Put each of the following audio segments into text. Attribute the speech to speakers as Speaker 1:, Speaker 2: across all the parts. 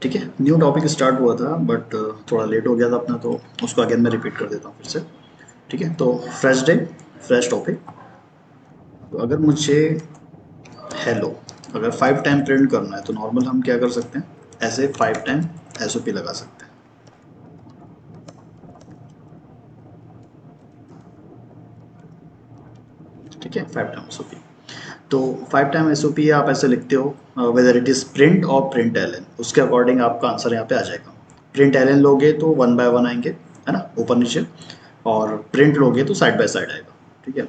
Speaker 1: ठीक है, new topic start हुआ था बट थोड़ा लेट हो गया था अपना, तो उसको अगेन मैं रिपीट कर देता हूँ फिर से। ठीक है, तो फ्रेश डे, फ्रेश टॉपिक। तो अगर मुझे हेलो अगर 5 टाइम प्रिंट करना है तो नॉर्मल हम क्या कर सकते हैं, ऐसे 5 टाइम एसओपी लगा सकते हैं। ठीक है, 5 टाइम एसओपी। तो 5 टाइम एसओपी आप ऐसे लिखते हो वेदर इट इज प्रिंट और प्रिंट एल एन, उसके अकॉर्डिंग आपका आंसर यहाँ पे आ जाएगा। प्रिंट एल एन लोगे तो 1 बाय 1 आएंगे, है ना, ऊपर नीचे। और प्रिंट लोगे तो साइड बाय साइड आएगा। ठीक है,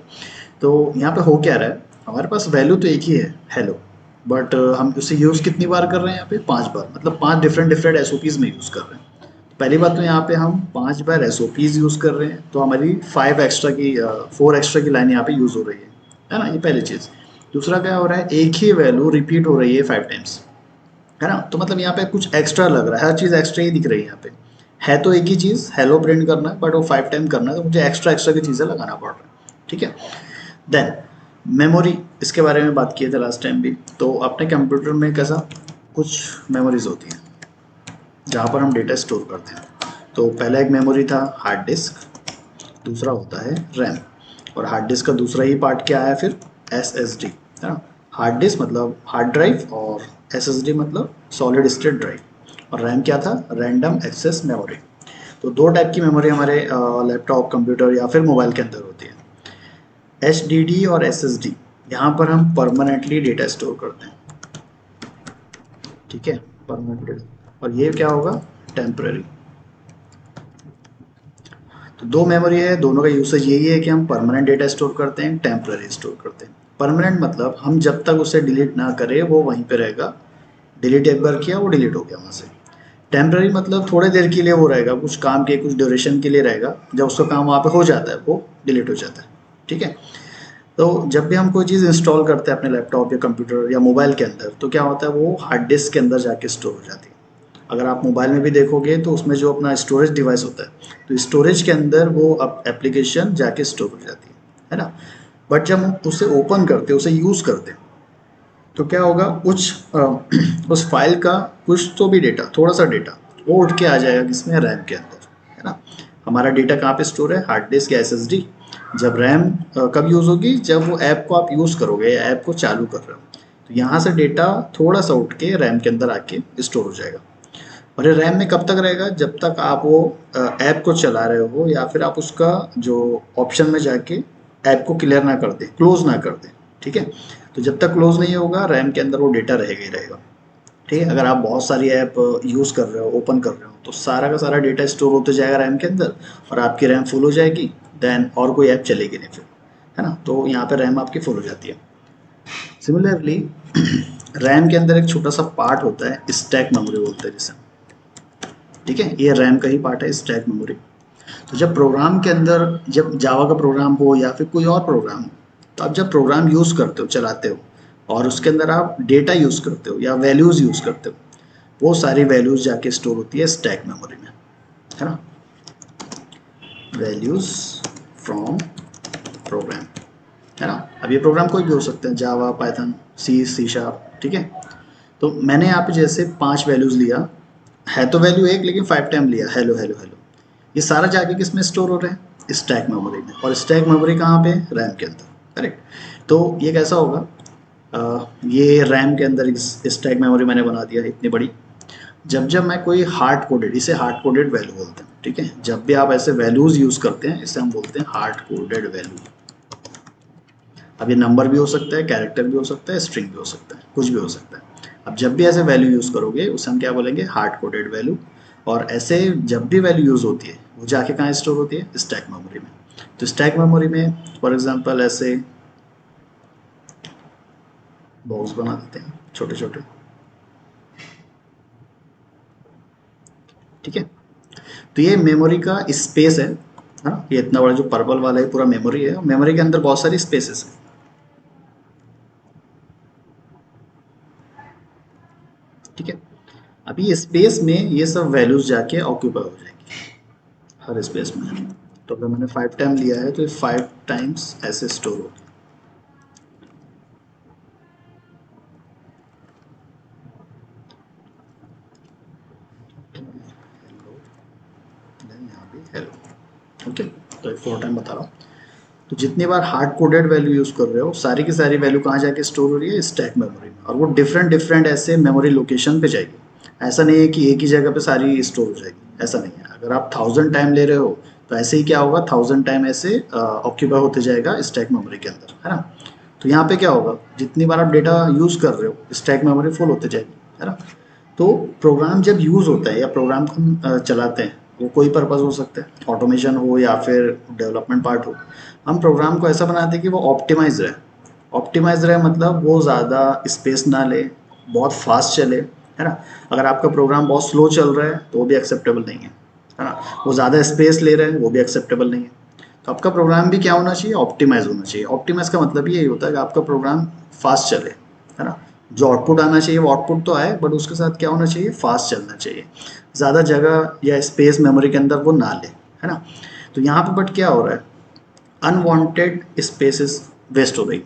Speaker 1: तो यहाँ पे हो क्या रहा है, हमारे पास वैल्यू तो एक ही है हेलो, बट हम उसे यूज़ कितनी बार कर रहे हैं, यहाँ पे 5 बार, मतलब 5 डिफरेंट डिफरेंट एसओपीज में यूज़ कर रहे हैं। पहली बात तो यहाँ पे हम 5 बार एसओपीज यूज़ कर रहे हैं, तो हमारी 5 एक्स्ट्रा की 4 एक्स्ट्रा की लाइन यहाँ पे यूज़ हो रही है ना, ये पहली चीज़। दूसरा क्या हो रहा है, एक ही वैल्यू रिपीट हो रही है 5 टाइम्स, है ना, तो मतलब यहाँ पे कुछ एक्स्ट्रा लग रहा है, हर चीज़ एक्स्ट्रा ही दिख रही है यहाँ पे। है तो एक ही चीज़, हेलो प्रिंट करना है, बट वो 5 टाइम करना है, तो मुझे एक्स्ट्रा एक्स्ट्रा की चीज़ें लगाना पड़ रहा है। ठीक है, देन मेमोरी, इसके बारे में बात किए थे लास्ट टाइम भी। तो अपने कंप्यूटर में कैसा कुछ मेमोरीज होती हैं जहाँ पर हम डेटा स्टोर करते हैं। तो पहला एक मेमोरी था हार्ड डिस्क, दूसरा होता है रैम। और हार्ड डिस्क का दूसरा ही पार्ट क्या है फिर, एस एस डी, है ना। हार्ड डिस्क मतलब हार्ड ड्राइव, और एस एस डी मतलब सॉलिड स्टेट ड्राइव। और रैम क्या था, रैंडम एक्सेस मेमोरी। तो दो टाइप की मेमोरी हमारे लैपटॉप, कंप्यूटर या फिर मोबाइल के अंदर होती है, एच डी डी और एस एस डी। यहाँ पर हम परमानेंटली डेटा स्टोर करते हैं। ठीक है, परमानेंटली। और ये क्या होगा, टेम्पररी। तो दो मेमोरी है, दोनों का यूसेज यही है कि हम परमानेंट डेटा स्टोर करते हैं, टेम्पररी स्टोर करते हैं। परमानेंट मतलब हम जब तक उसे डिलीट ना करें वो वहीं पे रहेगा, डिलीट एक बार किया वो डिलीट हो गया वहाँ से। टेम्पररी मतलब थोड़े देर के लिए वो रहेगा, कुछ काम के कुछ ड्यूरेशन के लिए रहेगा, जब उसका काम वहाँ पे हो जाता है वो डिलीट हो जाता है। ठीक है, तो जब भी हम कोई चीज़ इंस्टॉल करते हैं अपने लैपटॉप या कंप्यूटर या मोबाइल के अंदर, तो क्या होता है, वो हार्ड डिस्क के अंदर जाके स्टोर हो जाती है। अगर आप मोबाइल में भी देखोगे तो उसमें जो अपना स्टोरेज डिवाइस होता है, तो स्टोरेज के अंदर वो अब एप्लीकेशन जाके स्टोर हो जाती है ना। बट जब हम उसे ओपन करते हैं, उसे यूज़ करते हैं, तो क्या होगा, उस फाइल का कुछ तो भी डेटा, थोड़ा सा डेटा वो उठ के आ जाएगा किसमें, रैम के अंदर, है ना। हमारा डेटा कहाँ पे स्टोर है, हार्ड डिस्क या एसएसडी। जब रैम कब यूज़ होगी, जब वो ऐप को आप यूज़ करोगे या ऐप को चालू कर रहे हो, तो यहाँ से डेटा थोड़ा सा उठ के रैम के अंदर आके स्टोर हो जाएगा। और ये रैम में कब तक रहेगा, जब तक आप वो ऐप को चला रहे हो, या फिर आप उसका जो ऑप्शन में जाके ऐप को क्लियर ना कर दें, क्लोज ना कर दें। ठीक है, तो जब तक क्लोज नहीं होगा रैम के अंदर वो डेटा रहेगा ही रहेगा। ठीक है, अगर आप बहुत सारी ऐप यूज़ कर रहे हो, ओपन कर रहे हो, तो सारा का सारा डेटा स्टोर होते जाएगा रैम के अंदर, और आपकी रैम फुल हो जाएगी, देन और कोई ऐप चलेगी नहीं फिर, है ना। तो यहाँ पे रैम आपकी फुल हो जाती है। सिमिलरली रैम के अंदर एक छोटा सा पार्ट होता है, स्टैक मेमोरी बोलते हैं जिसे। ठीक है, ये रैम का ही पार्ट है, स्टैक मेमोरी। तो जब प्रोग्राम के अंदर, जब जावा का प्रोग्राम हो या फिर कोई और प्रोग्राम हो, तो आप जब प्रोग्राम यूज़ करते हो, चलाते हो, और उसके अंदर आप डेटा यूज़ करते हो या वैल्यूज़ यूज़ करते हो, वो सारी वैल्यूज़ जाके स्टोर होती है स्टैक मेमोरी में, है ना। वैल्यूज़ फ्रॉम प्रोग्राम, है ना। अब ये प्रोग्राम कोई भी हो सकते हैं, जावा, पाइथन, सी, सी शार्प। ठीक है, तो मैंने यहाँ पे जैसे 5 वैल्यूज़ लिया, है तो वैल्यू एक, लेकिन 5 टाइम लिया हेलो हेलो हेलो। ये सारा जाके किस में स्टोर हो रहा है, स्टैक मेमोरी में। और स्टैक मेमोरी कहाँ पे, रैम के अंदर, करेक्ट। तो ये कैसा होगा, ये रैम के अंदर स्टैक मेमोरी मैंने बना दिया है इतनी बड़ी। जब जब मैं कोई हार्ड कोडेड, इसे हार्ड कोडेड वैल्यू बोलते हैं। ठीक है, जब भी आप ऐसे वैल्यूज़ यूज़ करते हैं, इसे हम बोलते हैं हार्ड कोडेड वैल्यू। अब ये नंबर भी हो सकता है, कैरेक्टर भी हो सकता है, स्ट्रिंग भी हो सकता है, कुछ भी हो सकता है। अब जब भी ऐसे वैल्यू यूज़ करोगे, उसे हम क्या बोलेंगे, हार्ड कोडेड वैल्यू। और ऐसे जब भी वैल्यू यूज़ होती है, वो जाके कहाँ स्टोर होती है, स्टैक मेमोरी में। तो स्टैक मेमोरी में फॉर एग्जांपल ऐसे बॉक्स बना देते हैं छोटे छोटे। ठीक है, तो ये मेमोरी का स्पेस है ना। ये इतना बड़ा जो पर्पल वाला है पूरा मेमोरी है, मेमोरी के अंदर बहुत सारी स्पेसेस है। ठीक है, अभी स्पेस में ये सब वैल्यूज जाके ऑक्यूपाई हो जाएगी हर स्पेस में। तो अगर मैंने 5 टाइम लिया है, तो ये 5 टाइम्स ऐसे स्टोर होगी। यहाँ भी हेलो। ओके, तो एक 4 टाइम बता रहा हूँ। तो जितनी बार हार्ड कोडेड वैल्यू यूज़ कर रहे हो सारी की सारी वैल्यू कहाँ जाके स्टोर हो रही है, स्टैक मेमोरी में, और वो डिफरेंट डिफरेंट ऐसे मेमोरी लोकेशन पे जाएगी। ऐसा नहीं है कि एक ही जगह पे सारी स्टोर हो जाएगी, ऐसा नहीं है। अगर आप 1000 टाइम ले रहे हो तो ऐसे ही क्या होगा, 1000 टाइम ऐसे ऑक्यूपाई होते जाएगा स्टैक मेमोरी के अंदर, है ना। तो यहाँ पे क्या होगा, जितनी बार आप डेटा यूज़ कर रहे हो स्टैक मेमोरी फुल होते जाएगी, है ना। तो प्रोग्राम जब यूज़ होता है या प्रोग्राम को हम चलाते हैं, वो कोई पर्पज़ हो सकता है, ऑटोमेशन हो या फिर डेवलपमेंट पार्ट हो। हम प्रोग्राम को ऐसा बनाते हैं कि वो ऑप्टिमाइज रहे। ऑप्टिमाइज रहे मतलब वो ज़्यादा स्पेस ना ले, बहुत फास्ट चले, है ना। अगर आपका प्रोग्राम बहुत स्लो चल रहा है तो वो भी एक्सेप्टेबल नहीं है ना। वो ज़्यादा स्पेस ले रहे हैं, वो भी एक्सेप्टेबल नहीं है। तो आपका प्रोग्राम भी क्या होना चाहिए, ऑप्टिमाइज होना चाहिए। ऑप्टिमाइज का मतलब यही होता है कि आपका प्रोग्राम फास्ट चले, है ना। जो आउटपुट आना चाहिए वो आउटपुट तो आए, बट उसके साथ क्या होना चाहिए, फास्ट चलना चाहिए, ज़्यादा जगह या स्पेस मेमोरी के अंदर वो ना ले, है ना। तो यहाँ पे बट क्या हो रहा है, अनवांटेड स्पेसेस वेस्ट हो रही,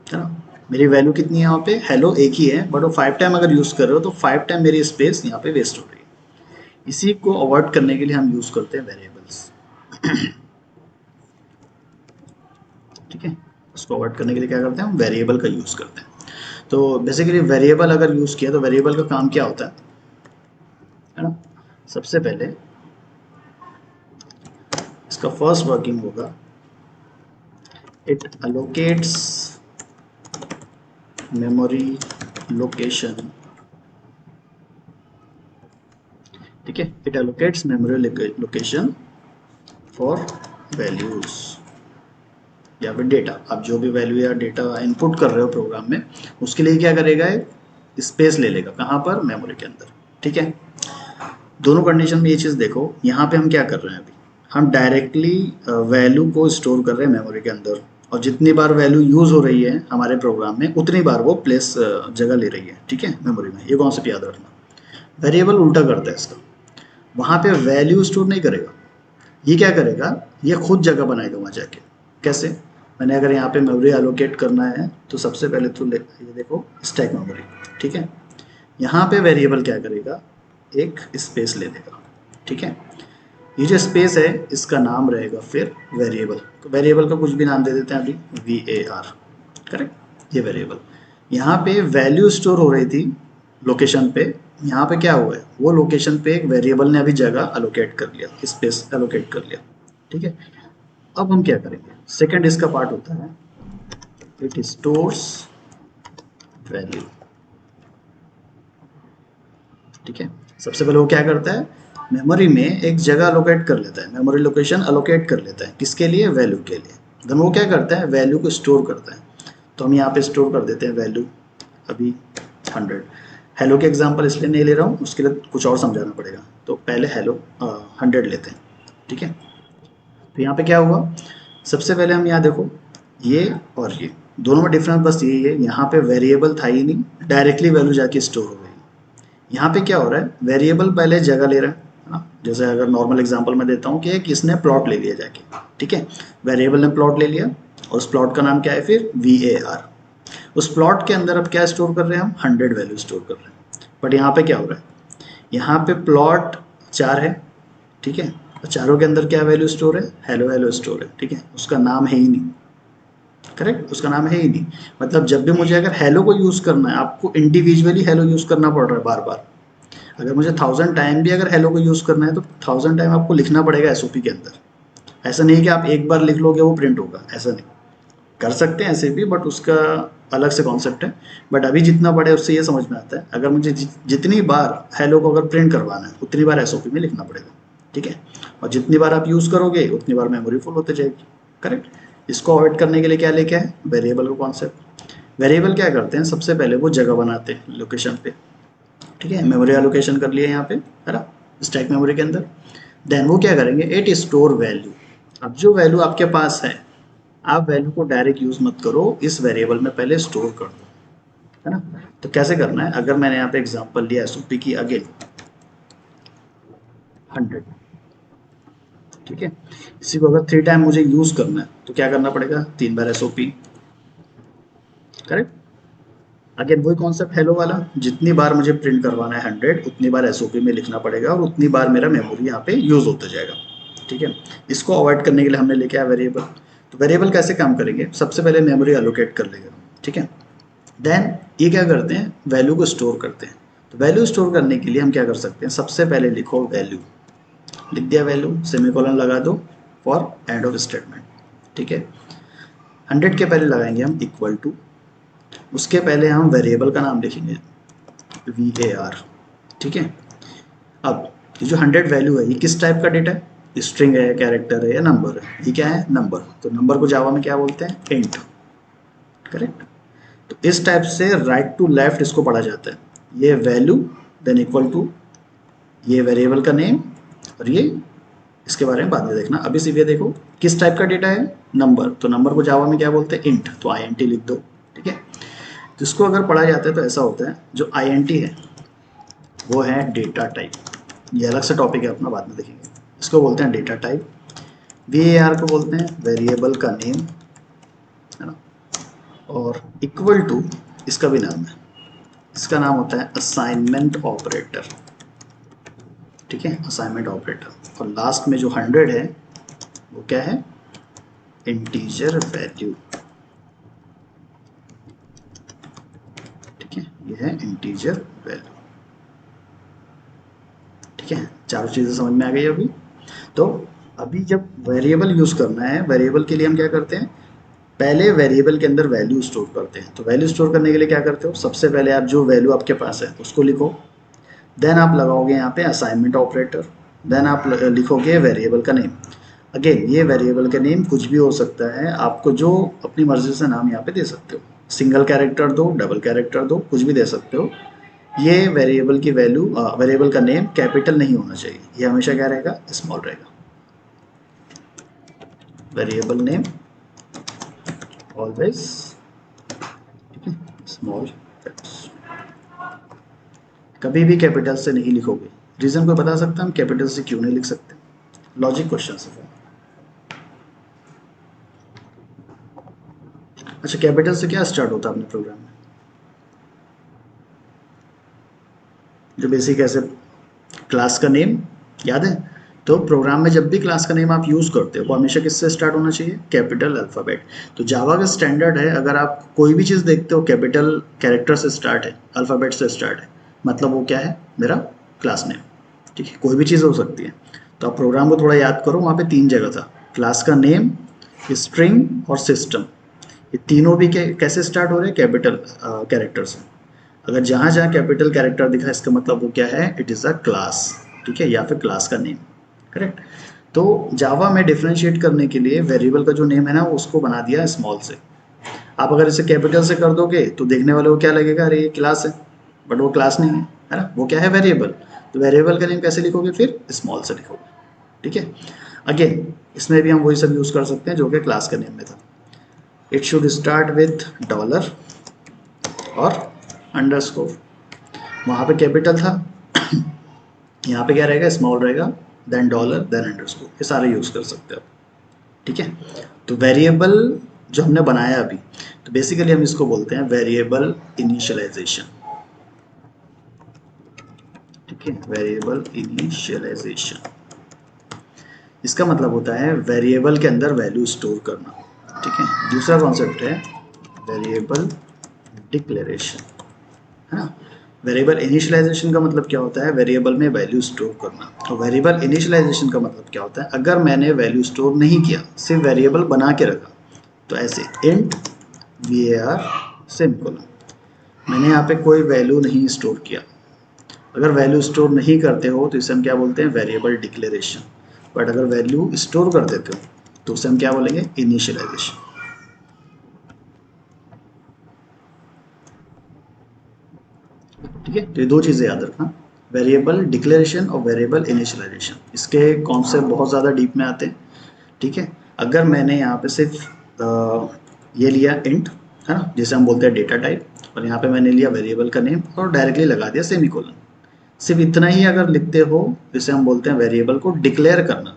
Speaker 1: है ना। मेरी वैल्यू कितनी है यहाँ पे, हेलो एक ही है, बट वो 5 टाइम अगर यूज़ कर रहे हो तो 5 टाइम मेरी स्पेस यहाँ पे वेस्ट हो रही है। इसी को अवॉइड करने के लिए हम यूज़ करते हैं वेरिएबल्स। ठीक है, उसको अवॉइड करने के लिए क्या करते हैं, हम वेरिएबल का यूज़ करते हैं। तो बेसिकली वेरिएबल अगर यूज़ किया तो वेरिएबल का काम क्या होता है ना। सबसे पहले इसका फर्स्ट वर्किंग होगा, इट अलोकेट्स मेमोरी लोकेशन। ठीक है, it allocates memory location for values या फिर डेटा। आप जो भी वैल्यू या डेटा इनपुट कर रहे हो प्रोग्राम में, उसके लिए क्या करेगा, एक स्पेस ले लेगा, कहाँ पर, मेमोरी के अंदर। ठीक है, दोनों कंडीशन में ये चीज़ देखो। यहाँ पे हम क्या कर रहे हैं, अभी हम डायरेक्टली वैल्यू को स्टोर कर रहे हैं मेमोरी के अंदर, और जितनी बार वैल्यू यूज़ हो रही है हमारे प्रोग्राम में उतनी बार वो प्लेस जगह ले रही है, ठीक है, मेमोरी में। ये कॉन्सेप्ट याद रखना। वेरिएबल उल्टा करता है इसका, वहाँ पे वैल्यू स्टोर नहीं करेगा, ये क्या करेगा, ये खुद जगह बनाएगा वहाँ जाके। कैसे, मैंने अगर यहाँ पे मेमोरी एलोकेट करना है तो सबसे पहले तो ये देखो स्टैक मेमोरी, ठीक है। यहाँ पे वेरिएबल क्या करेगा, एक स्पेस ले लेगा, ठीक है। ये जो स्पेस है इसका नाम रहेगा फिर वेरिएबल। तो वेरिएबल का कुछ भी नाम दे देते हैं अभी, VAR, करेक्ट, ये वेरिएबल। यहाँ पे वैल्यू स्टोर हो रही थी लोकेशन पे, यहाँ पे क्या हुआ है, वो लोकेशन पे एक वेरिएबल ने अभी जगह अलोकेट कर लिया, स्पेस अलोकेट कर लिया, ठीक है। अब हम क्या करेंगे, सेकंड इसका पार्ट होता है, इट स्टोर्स वैल्यू। ठीक है, सबसे पहले वो क्या करता है, मेमोरी में एक जगह अलोकेट कर लेता है, मेमोरी लोकेशन अलोकेट कर लेता है, किसके लिए, वैल्यू के लिए। देन वो क्या करता है, वैल्यू को स्टोर करता है। तो हम यहाँ पे स्टोर कर देते हैं वैल्यू, अभी 100। हेलो के एग्जांपल इसलिए नहीं ले रहा हूँ, उसके लिए कुछ और समझाना पड़ेगा। तो पहले हेलो 100 लेते हैं, ठीक है। तो यहाँ पे क्या हुआ, सबसे पहले हम यहाँ देखो, ये और ये दोनों में डिफरेंस बस यही है, यहाँ पे वेरिएबल था ही नहीं, डायरेक्टली वैल्यू जाके स्टोर हो गई। यहाँ पे क्या हो रहा है, वेरिएबल पहले जगह ले रहा है ना। जैसे अगर नॉर्मल एग्जांपल में देता हूँ कि किसने प्लॉट ले लिया जाके, ठीक है, वेरिएबल ने प्लॉट ले लिया और उस प्लॉट का नाम क्या है फिर, VAR। उस प्लॉट के अंदर अब क्या स्टोर कर रहे हैं हम, 100 वैल्यू स्टोर कर रहे हैं। बट यहाँ पे क्या हो रहा है, यहाँ पे प्लॉट 4 है, ठीक है, और चारों के अंदर क्या वैल्यू स्टोर है, हेलो हेलो स्टोर है, ठीक है, उसका नाम है ही नहीं, करेक्ट, उसका नाम है ही नहीं। मतलब जब भी मुझे अगर हेलो को यूज़ करना है, आपको इंडिविजुअली हेलो यूज़ करना पड़ रहा है बार बार। अगर मुझे 1000 टाइम भी अगर हेलो को यूज़ करना है तो 1000 टाइम आपको लिखना पड़ेगा SOP के अंदर। ऐसा नहीं है कि आप एक बार लिख लोगे वो प्रिंट होगा, ऐसा नहीं। कर सकते हैं ऐसे भी, बट उसका अलग से कॉन्सेप्ट है। बट अभी जितना पढ़े उससे ये समझ में आता है, अगर मुझे जितनी बार हेलो को अगर प्रिंट करवाना है उतनी बार SOP में लिखना पड़ेगा, ठीक है। और जितनी बार आप यूज़ करोगे उतनी बार मेमोरी फुल होते जाएगी, करेक्ट। इसको अवॉइड करने के लिए क्या लेके आए, वेरिएबल का कॉन्सेप्ट। वेरिएबल क्या करते हैं, सबसे पहले वो जगह बनाते हैं लोकेशन पे, ठीक है, मेमोरी एलोकेशन कर लिया यहाँ पे, है ना, स्टैक मेमोरी के अंदर। देन वो क्या करेंगे, इट स्टोर वैल्यू। अब जो वैल्यू आपके पास है, आप वैल्यू को डायरेक्ट यूज मत करो, इस वेरिएबल में पहले स्टोर कर दो, है ना। तो कैसे करना है, अगर मैंने यहाँ पे एग्जांपल लिया SOP की अगेन 100, ठीक है, इसी को अगर 3 टाइम मुझे यूज करना है तो क्या करना पड़ेगा, 3 बार SOP, करेक्ट। अगेन वही कॉन्सेप्ट हेलो वाला, जितनी बार मुझे प्रिंट करवाना है 100 उतनी बार SOP में लिखना पड़ेगा और उतनी बार मेरा मेमोरी यहाँ पे यूज होता जाएगा। ठीक है। इसको अवॉइड करने के लिए हमने लेके आया वेरिएबल। तो वेरिएबल कैसे काम करेंगे, सबसे पहले मेमोरी एलोकेट कर लेगा, ठीक है। देन ये क्या करते हैं, वैल्यू को स्टोर करते हैं। तो वैल्यू स्टोर करने के लिए हम क्या कर सकते हैं, सबसे पहले लिखो वैल्यू, लिख दिया वैल्यू, सेमीकोलन लगा दो फॉर एंड ऑफ स्टेटमेंट, ठीक है। 100 के पहले लगाएंगे हम इक्वल टू, उसके पहले हम वेरिएबल का नाम लिखेंगे VAR, ठीक है। अब ये जो 100 वैल्यू है ये किस टाइप का डेटा है, स्ट्रिंग है, कैरेक्टर है या नंबर है, ये क्या है, नंबर। तो नंबर को जावा में क्या बोलते हैं, इंट, करेक्ट। तो इस टाइप से राइट टू लेफ्ट इसको पढ़ा जाता है, ये वैल्यू देन इक्वल टू ये वेरिएबल का नेम, और ये इसके बारे में बाद में देखना। अभी सिर्फ ये देखो किस टाइप का डेटा है, नंबर। तो नंबर को जावा में क्या बोलते हैं, इंट, तो INT लिख दो, ठीक है। तो इसको अगर पढ़ा जाता है तो ऐसा होता है, जो INT है वो है डेटा टाइप, ये अलग से टॉपिक है अपना, बाद में देखेंगे। इसको बोलते हैं डेटा टाइप। VAR को बोलते हैं वेरिएबल का नेम, है ना। और इक्वल टू इसका भी नाम है, इसका नाम होता है असाइनमेंट ऑपरेटर, ठीक है, असाइनमेंट ऑपरेटर। और लास्ट में जो 100 है वो क्या है, इंटीजर वैल्यू, ठीक है, ये है इंटीजर वैल्यू, ठीक है। चारों चीज़ें समझ में आ गई अभी। तो अभी जब वेरिएबल यूज़ करना है, वेरिएबल के लिए हम क्या करते हैं, पहले वेरिएबल के अंदर वैल्यू स्टोर करते हैं। तो वैल्यू स्टोर करने के लिए क्या करते हो, सबसे पहले आप जो वैल्यू आपके पास है उसको लिखो, देन आप लगाओगे यहाँ पे असाइनमेंट ऑपरेटर, देन आप लिखोगे वेरिएबल का नेम। अगेन ये वेरिएबल का नेम कुछ भी हो सकता है, आपको जो अपनी मर्जी से नाम यहाँ पे दे सकते हो, सिंगल कैरेक्टर दो, डबल कैरेक्टर दो, कुछ भी दे सकते हो। ये वेरिएबल की वैल्यू, वेरिएबल का नेम कैपिटल नहीं होना चाहिए, ये हमेशा क्या रहेगा, स्मॉल रहेगा। वेरिएबल नेम ऑलवेज, ठीक है, स्मॉल लेटर्स, कभी भी कैपिटल से नहीं लिखोगे। रीजन कोई बता सकता है हम कैपिटल से क्यों नहीं लिख सकते, लॉजिक क्वेश्चन है। अच्छा, कैपिटल से क्या स्टार्ट होता है अपने प्रोग्राम में, जो बेसिक ऐसे क्लास का नेम याद है। तो प्रोग्राम में जब भी क्लास का नेम आप यूज़ करते हो वो हमेशा किससे स्टार्ट होना चाहिए, कैपिटल अल्फ़ाबेट। तो जावा का स्टैंडर्ड है, अगर आप कोई भी चीज़ देखते हो कैपिटल कैरेक्टर से स्टार्ट है, अल्फ़ाबेट से स्टार्ट है, मतलब वो क्या है, मेरा क्लास नेम, ठीक है। कोई भी चीज़ हो सकती है। तो आप प्रोग्राम को थोड़ा याद करो, वहाँ पे 3 जगह था, क्लास का नेम, स्ट्रिंग और सिस्टम। ये तीनों भी कैसे स्टार्ट हो रहे हैं, कैपिटल कैरेक्टर से। अगर जहाँ जहाँ कैपिटल कैरेक्टर दिखा इसका मतलब वो क्या है, इट इज़ अ क्लास, ठीक है, या फिर क्लास का नेम, करेक्ट। तो जावा में डिफ्रेंशिएट करने के लिए वेरिएबल का जो नेम है ना उसको बना दिया स्मॉल से। आप अगर इसे कैपिटल से कर दोगे तो देखने वाले को क्या लगेगा, अरे ये क्लास है, बट वो क्लास नहीं है ना, वो क्या है, वेरिएबल। तो वेरिएबल का नेम कैसे लिखोगे, फिर स्मॉल से लिखोगे, ठीक है। अगेन इसमें भी हम वही सब यूज़ कर सकते हैं जो कि क्लास के नेम में था। It should start with dollar और अंडरस्कोर, वहाँ पे कैपिटल था, यहाँ पे क्या रहेगा, स्मॉल रहेगा, देन डॉलर, देन अंडरस्कोर, ये सारे यूज़ कर सकते हो, ठीक है। तो वेरिएबल जो हमने बनाया अभी, तो बेसिकली हम इसको बोलते हैं वेरिएबल इनिशियलाइजेशन, ठीक है, वेरिएबल इनिशियलाइजेशन। इसका मतलब होता है वेरिएबल के अंदर वैल्यू स्टोर करना, ठीक है। दूसरा कॉन्सेप्ट है वेरिएबल डिक्लेरेशन, है ना। वेरिएबल इनिशियलाइजेशन का मतलब क्या होता है, वेरिएबल में वैल्यू स्टोर करना। तो वेरिएबल इनिशियलाइजेशन का मतलब क्या होता है, अगर मैंने वैल्यू स्टोर नहीं किया, सिर्फ वेरिएबल बना के रखा, तो ऐसे इंट var सेमीकोलन, मैंने यहाँ पे कोई वैल्यू नहीं स्टोर किया। अगर वैल्यू स्टोर नहीं करते हो तो इसे हम क्या बोलते हैं, वेरिएबल डिक्लेरेशन। बट अगर वैल्यू स्टोर कर देते हो तो उसे हम क्या बोलेंगे, इनिशियलाइजेशन, ठीक है। तो ये 2 चीज़ें याद रखना, वेरिएबल डिक्लेरेशन और वेरिएबल इनिशियलाइजेशन। इसके कॉन्सेप्ट बहुत ज़्यादा डीप में आते हैं, ठीक है। अगर मैंने यहाँ पे सिर्फ ये लिया इंट, है ना, जिसे हम बोलते हैं डेटा टाइप, और यहाँ पे मैंने लिया वेरिएबल का नेम और डायरेक्टली लगा दिया सेमीकोलन, सिर्फ इतना ही अगर लिखते हो, जिसे हम बोलते हैं वेरिएबल को डिक्लेयर करना,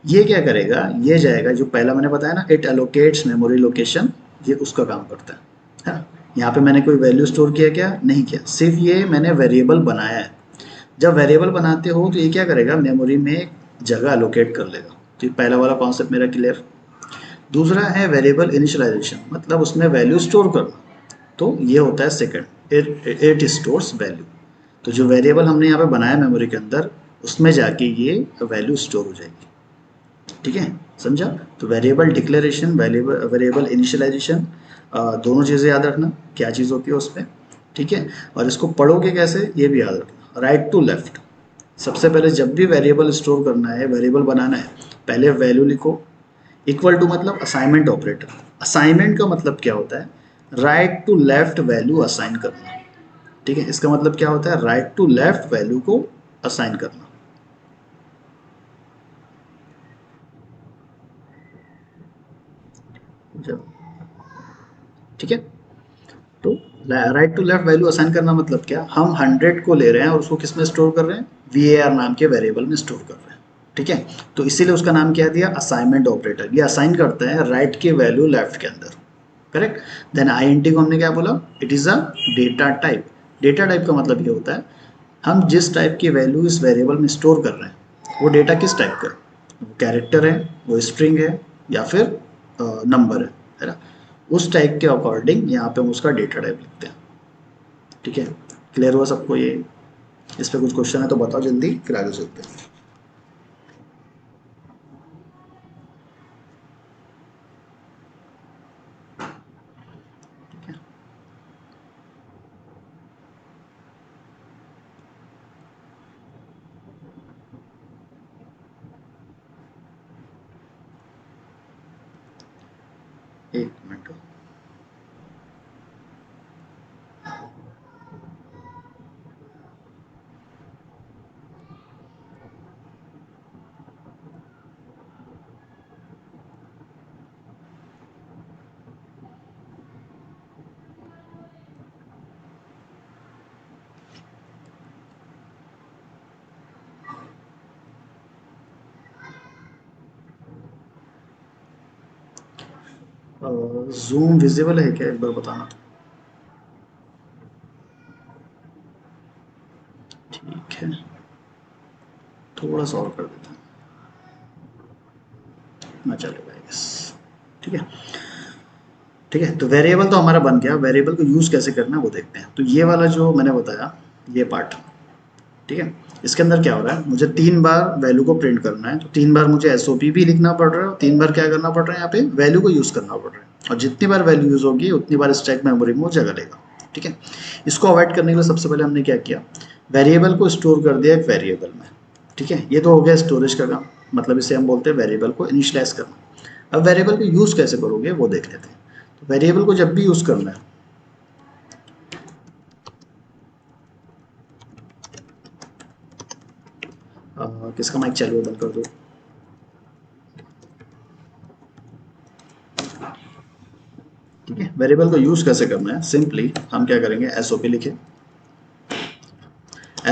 Speaker 1: ये क्या करेगा, ये जाएगा, जो पहला मैंने बताया ना, इट एलोकेट्स मेमोरी लोकेशन, ये उसका काम करता है ना। यहाँ पे मैंने कोई वैल्यू स्टोर किया क्या, नहीं किया, सिर्फ ये मैंने वेरिएबल बनाया है। जब वेरिएबल बनाते हो तो ये क्या करेगा, मेमोरी में जगह एलोकेट कर लेगा। तो ये पहला वाला कॉन्सेप्ट मेरा क्लियर। दूसरा है वेरिएबल इनिशियलाइजेशन, मतलब उसमें वैल्यू स्टोर करना। तो ये होता है सेकंड, इट स्टोर्स वैल्यू। तो जो वेरिएबल हमने यहाँ पे बनाया मेमोरी के अंदर, उसमें जाके ये वैल्यू स्टोर हो जाएगी। ठीक है, समझा? तो वेरिएबल डिक्लेरेशन, वेरिएबल इनिशियलाइजेशन, दोनों चीज़ें याद रखना क्या चीज़ होती है उसमें। ठीक है, और इसको पढ़ोगे कैसे ये भी याद रखना। राइट टू लेफ्ट, सबसे पहले जब भी वेरिएबल स्टोर करना है, वेरिएबल बनाना है, पहले वैल्यू लिखो। इक्वल टू मतलब असाइनमेंट ऑपरेटर। असाइनमेंट का मतलब क्या होता है? Right to left value assign करना। ठीक है, इसका मतलब क्या होता है? राइट टू लेफ्ट वैल्यू को असाइन करना। जब ठीक है, तो right to left value assign करना मतलब क्या? हम 100 को ले रहे हैं और उसको किस में स्टोर कर रहे हैं? VAR नाम के वेरिएबल में स्टोर कर रहे हैं। ठीक है, तो इसीलिए उसका नाम क्या दिया? Assignment operator. ये असाइन करता है राइट के वैल्यू लेफ्ट के अंदर। करेक्ट। देन INT को हमने क्या बोला? It is a data type. Data type का मतलब ये होता है हम जिस टाइप की वैल्यू इस वेरिएबल में स्टोर कर रहे हैं वो डेटा किस टाइप का है? वो कैरेक्टर है, वो स्ट्रिंग है, या फिर नंबर है ना? उस टाइप के अकॉर्डिंग यहाँ पे हम उसका डेटा टाइप लिखते हैं। ठीक है, क्लियर हुआ सबको ये? इस पे कुछ क्वेश्चन है तो बताओ जल्दी, फिर आगे चलते हैं। ठीक है, एक मिनट। जूम विजिबल है क्या, एक बार बताना। ठीक है, थोड़ा सा और कर देता हूँ ना, चलेगा यस। ठीक है, ठीक है, तो वेरिएबल तो हमारा बन गया। वेरिएबल को यूज़ कैसे करना है वो देखते हैं। तो ये वाला जो मैंने बताया, ये पार्ट, ठीक है, इसके अंदर क्या हो रहा है? मुझे 3 बार वैल्यू को प्रिंट करना है, तो 3 बार मुझे SOP भी लिखना पड़ रहा है, और 3 बार क्या करना पड़ रहा है? यहाँ पे वैल्यू को यूज़ करना पड़ रहा है, और जितनी बार वैल्यू यूज़ होगी उतनी बार स्टैक मेमोरी में वो जगह लेगा। ठीक है, इसको अवॉइड करने के लिए सबसे पहले हमने क्या किया? वेरिएबल को स्टोर कर दिया एक वेरिएबल में। ठीक है, ये तो हो गया स्टोरेज का काम, मतलब इसे हम बोलते हैं वेरिएबल को इनिशियलाइज करना। अब वेरिएबल को यूज़ कैसे करोगे वो देख लेते हैं। तो वेरिएबल को जब भी यूज़ करना है, किसका माइक चालू है? बंद कर दो। ठीक है, वेरिएबल को यूज़ कैसे करना है? सिंपली हम क्या करेंगे? SOP लिखे।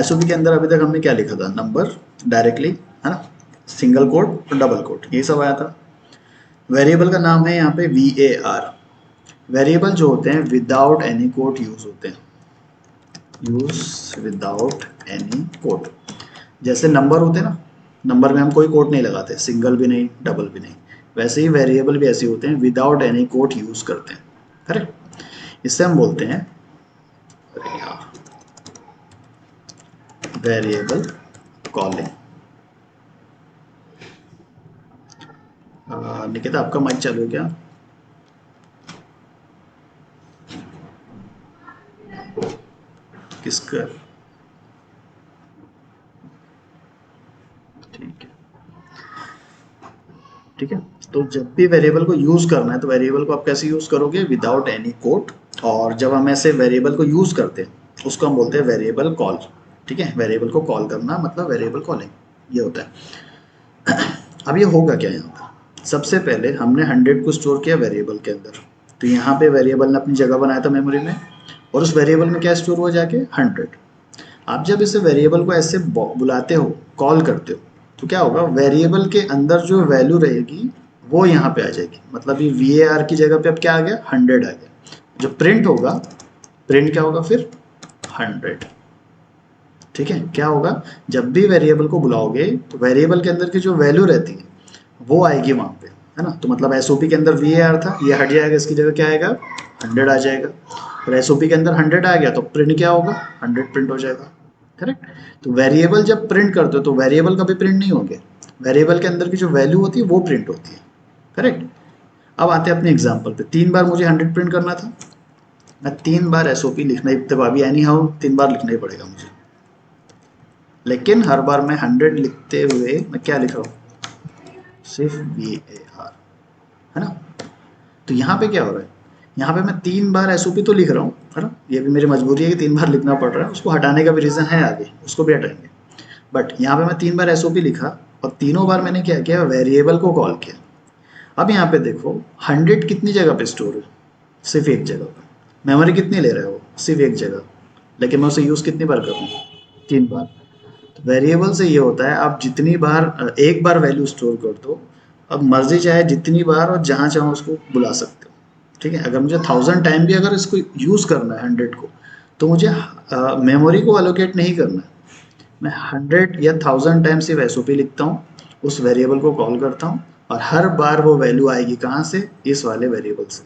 Speaker 1: SOP के अंदर अभी तक हमने क्या लिखा था? नंबर डायरेक्टली, है ना, सिंगल कोट और डबल कोट, ये सब आया था। वेरिएबल का नाम है यहाँ पे VAR। वेरिएबल जो होते हैं विदाउट एनी कोट यूज होते हैं, यूज विदाउट एनी कोट। जैसे नंबर होते हैं ना, नंबर में हम कोई कोट नहीं लगाते, सिंगल भी नहीं, डबल भी नहीं। वैसे ही वेरिएबल भी ऐसे होते हैं, विदाउट एनी कोट यूज करते हैं। करेक्ट, इससे हम बोलते हैं वेरिएबल कॉलिंग। निकिता आपका माइक चालू है क्या? किसका? ठीक है, ठीक है, तो जब भी वेरिएबल को यूज करना है तो वेरिएबल को आप कैसे यूज करोगे? Without any quote. और जब हम ऐसे वेरिएबल को यूज करते हैं उसको हम बोलते हैं वेरिएबल कॉल। ठीक है, वेरिएबल को कॉल करना मतलब वेरिएबल कॉलिंग ये होता है। अब ये होगा क्या यहाँ पर? सबसे पहले हमने 100 को स्टोर किया वेरिएबल के अंदर, तो यहाँ पे वेरिएबल ने अपनी जगह बनाया था मेमोरी में, और उस वेरिएबल में क्या स्टोर हुआ जाके? 100। आप जब इसे वेरिएबल को ऐसे बुलाते हो, कॉल करते हो, तो क्या होगा? वेरिएबल के अंदर जो वैल्यू रहेगी वो यहाँ पे आ जाएगी। मतलब ये VAR की जगह पे अब क्या आ गया? 100 आ गया। जो प्रिंट होगा, प्रिंट क्या होगा फिर? 100। ठीक है, क्या होगा, जब भी वेरिएबल को बुलाओगे तो वेरिएबल के अंदर की जो वैल्यू रहती है वो आएगी वहां पे, है ना। तो मतलब एसओपी के अंदर वीएआर था, ये हट जाएगा, इसकी जगह क्या आएगा, 100 आ जाएगा। और एसओपी के अंदर 100 आ गया तो प्रिंट क्या होगा, 100 प्रिंट हो जाएगा। करेक्ट। तो वेरिएबल जब प्रिंट करते हो तो वेरिएबल कभी प्रिंट नहीं होंगे, वेरिएबल के अंदर की जो वैल्यू होती है वो प्रिंट होती है। करेक्ट। अब आते हैं अपने एग्जाम्पल पे, 3 बार मुझे 100 प्रिंट करना था, मैं 3 बार एसओपी लिखना ही, तो अभी एनी हाउ 3 बार लिखना ही पड़ेगा मुझे, लेकिन हर बार मैं 100 लिखते हुए मैं क्या लिख रहा हूँ, सिर्फ VAR, है ना। तो यहाँ पे क्या हो रहा है, यहाँ पे मैं 3 बार एसओपी तो लिख रहा हूँ, है ना, ये भी मेरी मजबूरी है कि 3 बार लिखना पड़ रहा है, उसको हटाने का भी रीज़न है आगे, उसको भी हटाएंगे। बट यहाँ पे मैं 3 बार एसओपी लिखा और तीनों बार मैंने क्या किया, वेरिएबल को कॉल किया। अब यहाँ पे देखो 100 कितनी जगह पे स्टोर है, सिर्फ एक जगह पर। मेमोरी कितनी ले रहा है वो, सिर्फ एक जगह, लेकिन मैं उसे यूज़ कितनी बार करूँ, 3 बार। तो वेरिएबल से ये होता है, आप जितनी बार एक बार वैल्यू स्टोर कर दो, अब मर्जी चाहे जितनी बार और जहाँ चाहो उसको बुला सकते हो। ठीक है, अगर मुझे 1000 टाइम भी अगर इसको यूज़ करना है 100 को, तो मुझे मेमोरी को अलोकेट नहीं करना है, मैं 100 या 1000 टाइम सिर्फ एसओपी लिखता हूँ, उस वेरिएबल को कॉल करता हूँ, और हर बार वो वैल्यू आएगी कहाँ से, इस वाले वेरिएबल से,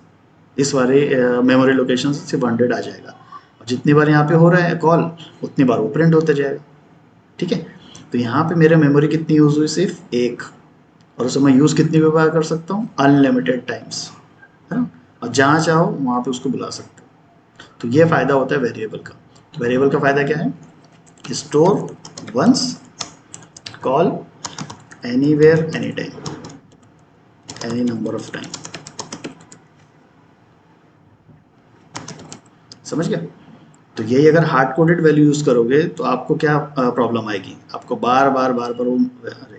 Speaker 1: इस वाले मेमोरी लोकेशन से सिर्फ 100 आ जाएगा। और जितनी बार यहाँ पे हो रहा है कॉल, उतनी बार वो प्रिंट होते जाएगा। ठीक है, तो यहाँ पे मेरे मेमोरी कितनी यूज़ हुई, सिर्फ एक, और उसे मैं यूज़ कितनी भी बार कर सकता हूँ, अनलिमिटेड टाइम्स, है ना। और जहाँ चाहो वहाँ पे उसको बुला सकते हो। तो ये फ़ायदा होता है वेरिएबल का। वेरिएबल का फ़ायदा क्या है, store once, call anywhere any time, any number of time. समझ गया। तो यही अगर हार्ड कोडेड वैल्यू यूज़ करोगे तो आपको क्या प्रॉब्लम आएगी, आपको बार बार बार बार वो, अरे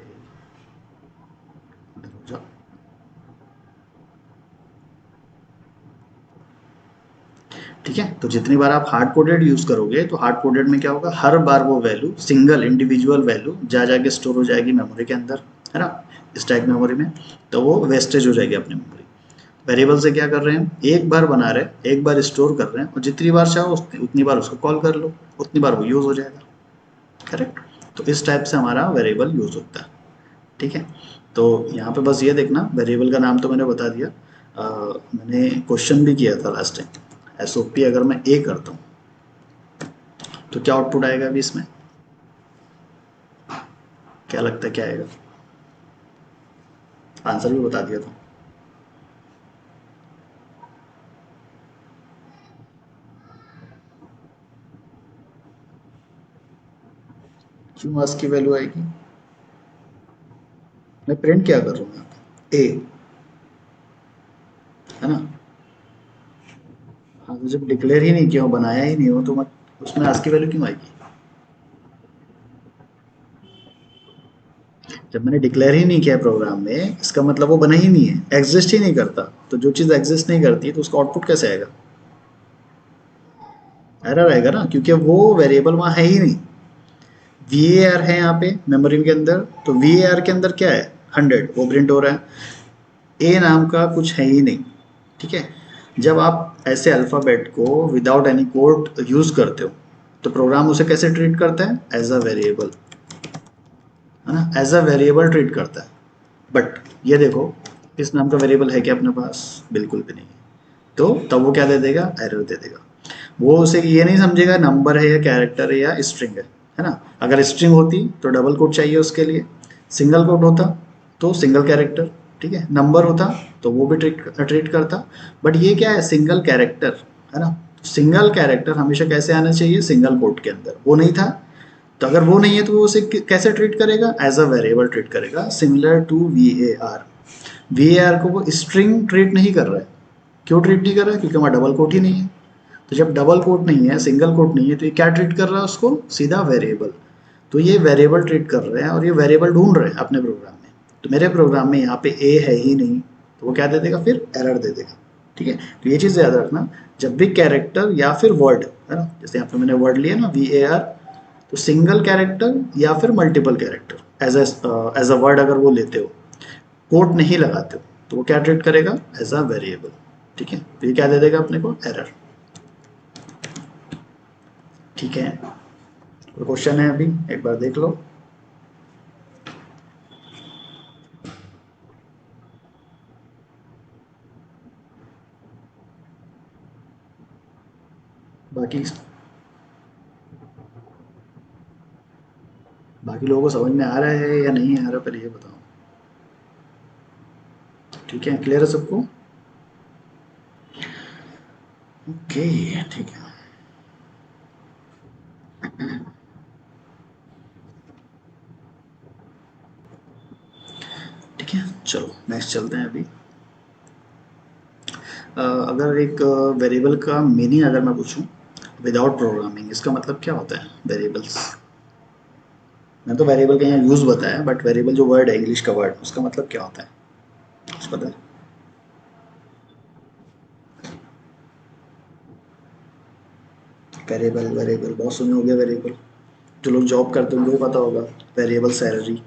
Speaker 1: ठीक है। तो जितनी बार आप हार्ड कोडेड यूज़ करोगे तो हार्ड कोडेड में क्या होगा, हर बार वो वैल्यू सिंगल इंडिविजुअल वैल्यू जा जाके स्टोर हो जाएगी मेमोरी के अंदर, है ना, स्टैक मेमोरी में। तो वो वेस्टेज हो जाएगी अपनी मेमोरी। वेरिएबल से क्या कर रहे हैं, एक बार बना रहे हैं, एक बार स्टोर कर रहे हैं, और जितनी बार चाहो उतनी बार उसको कॉल कर लो, उतनी बार वो यूज़ हो जाएगा। करेक्ट। तो इस टाइप से हमारा वेरिएबल यूज़ होता है। ठीक है। तो यहाँ पे बस ये देखना, वेरिएबल का नाम तो मैंने बता दिया। मैंने क्वेश्चन भी किया था लास्ट टाइम, एसओपी अगर मैं ए करता हूँ तो क्या आउटपुट आएगा अभी इसमें, क्या लगता है क्या आएगा, आंसर भी बता दिया था। क्यों मास की वैल्यू आएगी, मैं प्रिंट क्या कर रहा हूँ यहाँ पे, ए, है ना। हाँ, तो जब डिक्लेयर ही नहीं किया हो, बनाया ही नहीं हो, तो मैं उसमें आज की वैल्यू क्यों आएगी, जब मैंने डिक्लेयर ही नहीं किया प्रोग्राम में, इसका मतलब वो बना ही नहीं है, एग्जिस्ट ही नहीं करता। तो जो चीज़ एग्जिस्ट नहीं करती तो उसका आउटपुट कैसे आएगा, एरर आएगा ना, क्योंकि वो वेरिएबल वहाँ है ही नहीं। वी ए आर है यहाँ पे मेमोरी के अंदर, तो वी ए आर के अंदर क्या है, 100 वो प्रिंट हो रहा है, ए नाम का कुछ है ही नहीं। ठीक है। जब आप ऐसे अल्फ़ाबेट को विदाउट एनी कोड यूज़ करते हो तो प्रोग्राम उसे कैसे ट्रीट करता है, एज अ वेरिएबल, है ना, एज अ वेरिएबल ट्रीट करता है। बट ये देखो, इस नाम का वेरिएबल है क्या अपने पास, बिल्कुल भी नहीं है। तो तब वो क्या दे देगा, एरर दे देगा। वो उसे ये नहीं समझेगा नंबर है या कैरेक्टर है या स्ट्रिंग है ना। अगर स्ट्रिंग होती तो डबल कोट चाहिए उसके लिए, सिंगल कोट होता तो सिंगल कैरेक्टर, ठीक है, नंबर होता तो वो भी ट्रीट करता। बट ये क्या है, सिंगल कैरेक्टर, है ना। सिंगल कैरेक्टर हमेशा कैसे आना चाहिए, सिंगल कोट के अंदर, वो नहीं था। तो अगर वो नहीं है तो वो उसे कैसे ट्रीट करेगा, एज अ वेरिएबल ट्रीट करेगा, सिमिलर टू VAR। VAR को वो स्ट्रिंग ट्रीट नहीं कर रहा है। क्यों ट्रीट नहीं कर रहा है, क्योंकि वहाँ डबल कोट ही नहीं है। तो जब डबल कोट नहीं है, सिंगल कोट नहीं है, तो ये क्या ट्रीट कर रहा है उसको, सीधा वेरिएबल। तो ये वेरिएबल ट्रीट कर रहे हैं और ये वेरिएबल ढूंढ रहे हैं अपने प्रोग्राम में। तो मेरे प्रोग्राम में यहाँ पे ए है ही नहीं, तो वो क्या दे देगा, फिर एरर दे देगा। ठीक है। तो ये चीज़ याद रखना, जब भी कैरेक्टर या फिर वर्ड, है ना, जैसे यहाँ पे मैंने वर्ड लिया ना VAR, तो सिंगल कैरेक्टर या फिर multiple character as a word अगर वो लेते हो, कोट नहीं लगाते हो, तो वो क्या ट्रीट करेगा, एज अ वेरिएबल। ठीक है। तो ये क्या दे देगा अपने को, एरर। ठीक है। कोई क्वेश्चन है अभी, एक बार देख लो। बाकी बाकी लोगों को समझ में आ रहा है या नहीं आ रहा, पहले ये बताओ। ठीक है, क्लियर है सबको? ओके, ठीक है। ठीक है, चलो नेक्स्ट चलते हैं अभी। अगर एक वेरिएबल का मीनिंग अगर मैं पूछूं विदाउट प्रोग्रामिंग, इसका मतलब क्या होता है वेरिएबल्स? मैं तो वेरिएबल का यहाँ यूज़ बताया, बट वेरिएबल जो वर्ड है इंग्लिश का वर्ड, उसका मतलब क्या होता है कुछ पता है? वेरिएबल वेरिएबल बहुत सुने होंगे वेरिएबल, जो लोग जॉब करते होंगे वो पता होगा। वेरिएबल सैलरी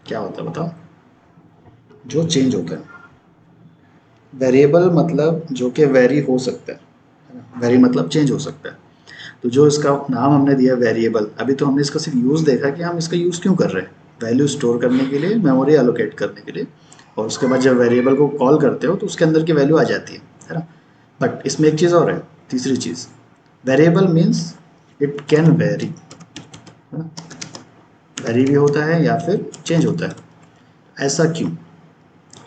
Speaker 1: क्या होता है बताओ? जो चेंज होता है। वेरिएबल मतलब जो कि वेरी हो सकता है, वेरी मतलब चेंज हो सकता है। तो जो इसका नाम हमने दिया वेरिएबल, अभी तो हमने इसका सिर्फ यूज़ देखा कि हम इसका यूज़ क्यों कर रहे हैं, वैल्यू स्टोर करने के लिए, मेमोरी एलोकेट करने के लिए। और उसके बाद जब वेरिएबल को कॉल करते हो तो उसके अंदर की वैल्यू आ जाती है ना। बट इसमें एक चीज़ और है, तीसरी चीज़, variable means it can vary, है ना। वेरी भी होता है या फिर चेंज होता है। ऐसा क्यों?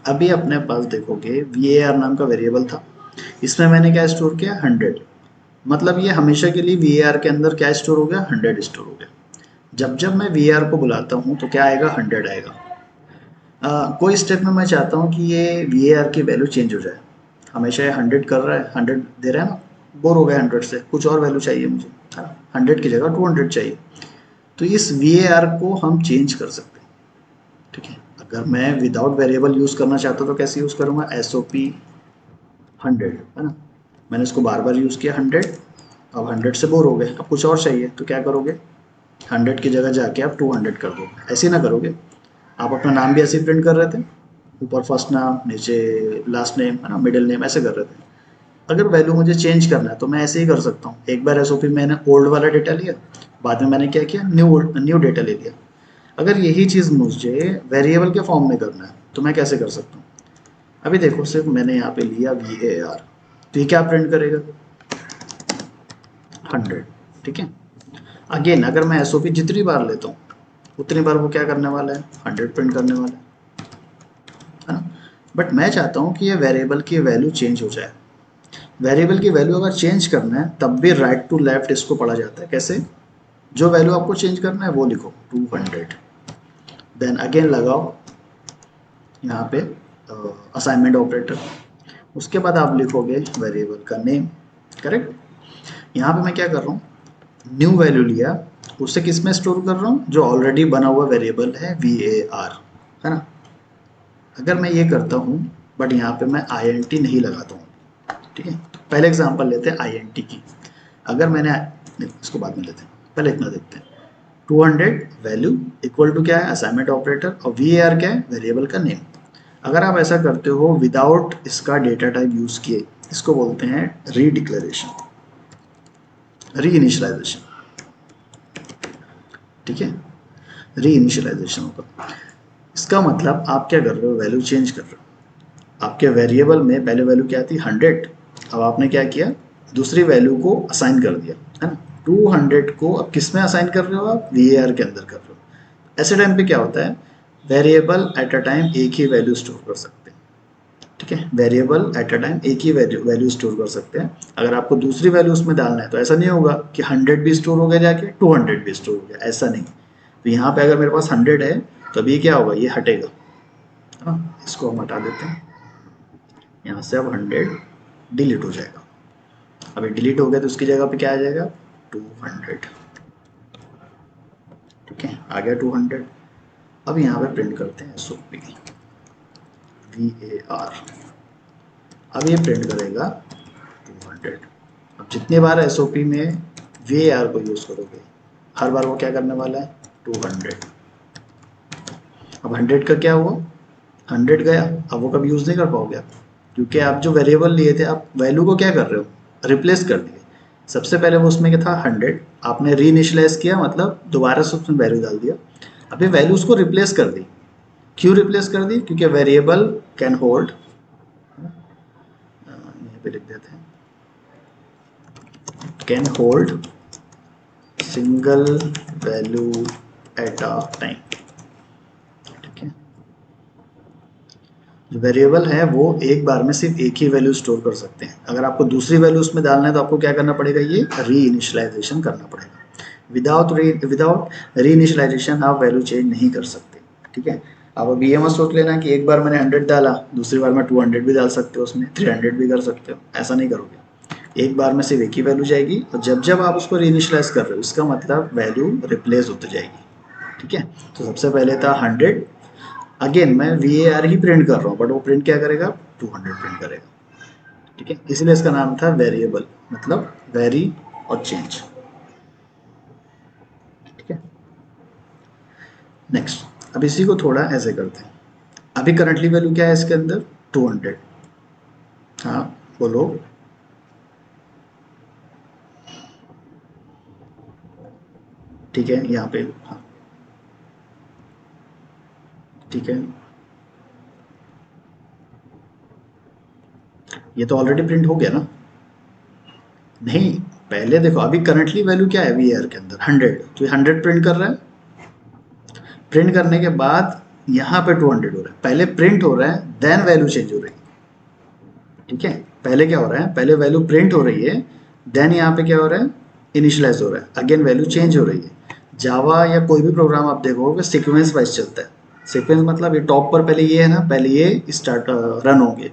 Speaker 1: अभी अपने पास देखोगे VAR नाम का वेरिएबल था, इसमें मैंने क्या स्टोर किया 100, मतलब ये हमेशा के लिए VAR के अंदर क्या स्टोर हो गया 100 स्टोर हो गया। जब जब मैं VAR को बुलाता हूँ तो क्या आएगा 100 आएगा। कोई स्टेप में मैं चाहता हूँ कि ये VAR की वैल्यू चेंज हो जाए, हमेशा ये 100 कर रहा है, 100 दे रहा है ना, बोर हो गया 100 से, कुछ और वैल्यू चाहिए मुझे, है ना, 100 की जगह 200 चाहिए। तो इस VAR को हम चेंज कर सकते हैं। ठीक है, अगर मैं विदाउट वेरिएबल यूज़ करना चाहता हूँ तो कैसे यूज़ करूँगा, SOP 100, है ना। मैंने इसको बार बार यूज़ किया 100, अब 100 से बोर हो गए, अब कुछ और चाहिए तो क्या करोगे, 100 की जगह जाके आप 200 कर दो। ऐसे ना करोगे, आप अपना नाम भी ऐसे ही प्रिंट कर रहे थे, ऊपर फर्स्ट नाम नीचे लास्ट नेम, है ना, मिडिल नेम ऐसे कर रहे थे। अगर वैल्यू मुझे चेंज करना है तो मैं ऐसे ही कर सकता हूँ, एक बार एसओपी मैंने ओल्ड वाला डेटा लिया, बाद में मैंने क्या किया न्यू न्यू डेटा ले लिया। अगर यही चीज़ मुझे वेरिएबल के फॉर्म में करना है तो मैं कैसे कर सकता हूँ? अभी देखो, सिर्फ मैंने यहाँ पे लिया VAR, तो ये क्या प्रिंट करेगा 100। ठीक है, अगेन अगर मैं एसओपी जितनी बार लेता हूँ उतनी बार वो क्या करने वाला है 100 प्रिंट करने वाला है ना। बट मैं चाहता हूँ कि ये वेरिएबल की वैल्यू चेंज हो जाए। वेरिएबल की वैल्यू अगर चेंज करना है तब भी राइट टू लेफ्ट इसको पढ़ा जाता है। कैसे? जो वैल्यू आपको चेंज करना है वो लिखो 200, देन अगेन लगाओ यहाँ पे असाइनमेंट ऑपरेटर, उसके बाद आप लिखोगे वेरिएबल का नेम। करेक्ट। यहाँ पे मैं क्या कर रहा हूँ, न्यू वैल्यू लिया, उसे किस में स्टोर कर रहा हूँ, जो ऑलरेडी बना हुआ वेरिएबल है VAR, है ना। अगर मैं ये करता हूँ बट यहाँ पे मैं INT नहीं लगाता हूँ, ठीक है, तो पहले एग्जांपल लेते हैं INT की। अगर मैंने नहीं, इसको बाद में लेते हैं, पहले इतना देखते हैं। 200 वैल्यू इक्वल टू क्या है असाइनमेंट ऑपरेटर, और VAR क्या है वेरिएबल का नेम। अगर आप ऐसा करते हो विदाउट इसका डेटा टाइप यूज किए, इसको बोलते हैं रीडिक्लेरेशन, री इनिशियलाइजेशन। ठीक है, री इनिशियलाइजेशन होगा। इसका मतलब आप क्या कर रहे हो, वैल्यू चेंज कर रहे हो। आपके वेरिएबल में पहले वैल्यू क्या थी 100, अब आपने क्या किया दूसरी वैल्यू को असाइन कर दिया, है ना। 200 को अब किस में असाइन कर रहे हो आप, VAR के अंदर कर रहे हो। ऐसे टाइम पे क्या होता है, वेरिएबल एट अ टाइम एक ही वैल्यू स्टोर कर सकते हैं। ठीक है, वेरिएबल एट अ टाइम एक ही वैल्यू स्टोर कर सकते हैं। अगर आपको दूसरी वैल्यू उसमें डालना है तो ऐसा नहीं होगा कि 100 भी स्टोर हो गया जाके 200 भी स्टोर हो गया, ऐसा नहीं। तो यहाँ पे अगर मेरे पास 100 है तो अभी क्या होगा, ये हटेगा, है ना। इसको हम हटा देते हैं, यहाँ से अब 100 डिलीट हो जाएगा। अभी डिलीट हो गया तो उसकी जगह पे क्या आ जाएगा 200। ठीक है, आ गया 200। अब यहाँ पे प्रिंट करते हैं SOP VAR, अब ये प्रिंट करेगा 200। अब जितने बार SOP में VAR को यूज़ करोगे हर बार वो क्या करने वाला है 200। अब 100 का क्या हुआ, 100 गया, अब वो कभी यूज़ नहीं कर पाओगे आप, क्योंकि आप जो वेरिएबल लिए थे आप वैल्यू को क्या कर रहे हो रिप्लेस कर दिए। सबसे पहले वो उसमें क्या था 100, आपने री इनिशियलाइज किया मतलब दोबारा से उसमें वैल्यू डाल दिया। अभी वैल्यू उसको रिप्लेस कर दी। क्यों रिप्लेस कर दी? क्योंकि वेरिएबल कैन होल्ड, यहीं पे लिख देते हैं, can hold single value at a time. ठीक है, जो वेरिएबल है वो एक बार में सिर्फ एक ही वैल्यू स्टोर कर सकते हैं। अगर आपको दूसरी वैल्यू उसमें डालना है तो आपको क्या करना पड़ेगा? ये री इनिशियलाइजेशन करना पड़ेगा। विदाउट री इनिशियलाइजेशन आप वैल्यू चेंज नहीं कर सकते। ठीक है, आप अब ये मत सोच लेना कि एक बार मैंने 100 डाला, दूसरी बार में 200 भी डाल सकते हो, उसमें 300 भी कर सकते हो। ऐसा नहीं करोगे, एक बार में सिर्फ एक ही वैल्यू जाएगी, और जब जब आप उसको री इनिशियलाइज कर रहे हो इसका मतलब वैल्यू रिप्लेस होती जाएगी। ठीक है, तो सबसे पहले था 100, अगेन मैं VAR ही प्रिंट कर रहा हूँ, बट वो प्रिंट क्या करेगा? 200 प्रिंट करेगा। ठीक है, इसलिए इसका नाम था वेरिएबल, मतलब वेरी और चेंज। ठीक है, नेक्स्ट, अब इसी को थोड़ा ऐसे करते हैं। अभी करंटली वैल्यू क्या है इसके अंदर? 200। हाँ बोलो। ठीक है, यहाँ पे हाँ, ठीक है, ये तो ऑलरेडी प्रिंट हो गया ना? नहीं, पहले देखो अभी करंटली वैल्यू क्या है VAR के अंदर? 100, तो ये 100 प्रिंट कर रहा है। प्रिंट करने के बाद यहाँ पे 200 हो रहा है, पहले प्रिंट हो रहा है देन वैल्यू चेंज हो रही है। ठीक है, पहले क्या हो रहा है? पहले वैल्यू प्रिंट हो रही है, देन यहाँ पे क्या हो रहा है? इनिशियलाइज हो रहा है, अगेन वैल्यू चेंज हो रही है। जावा या कोई भी प्रोग्राम आप देखोगे सीक्वेंस वाइज चलता है। सीक्वेंस मतलब ये टॉप पर पहले ये है ना, पहले ये स्टार्ट रन होंगे,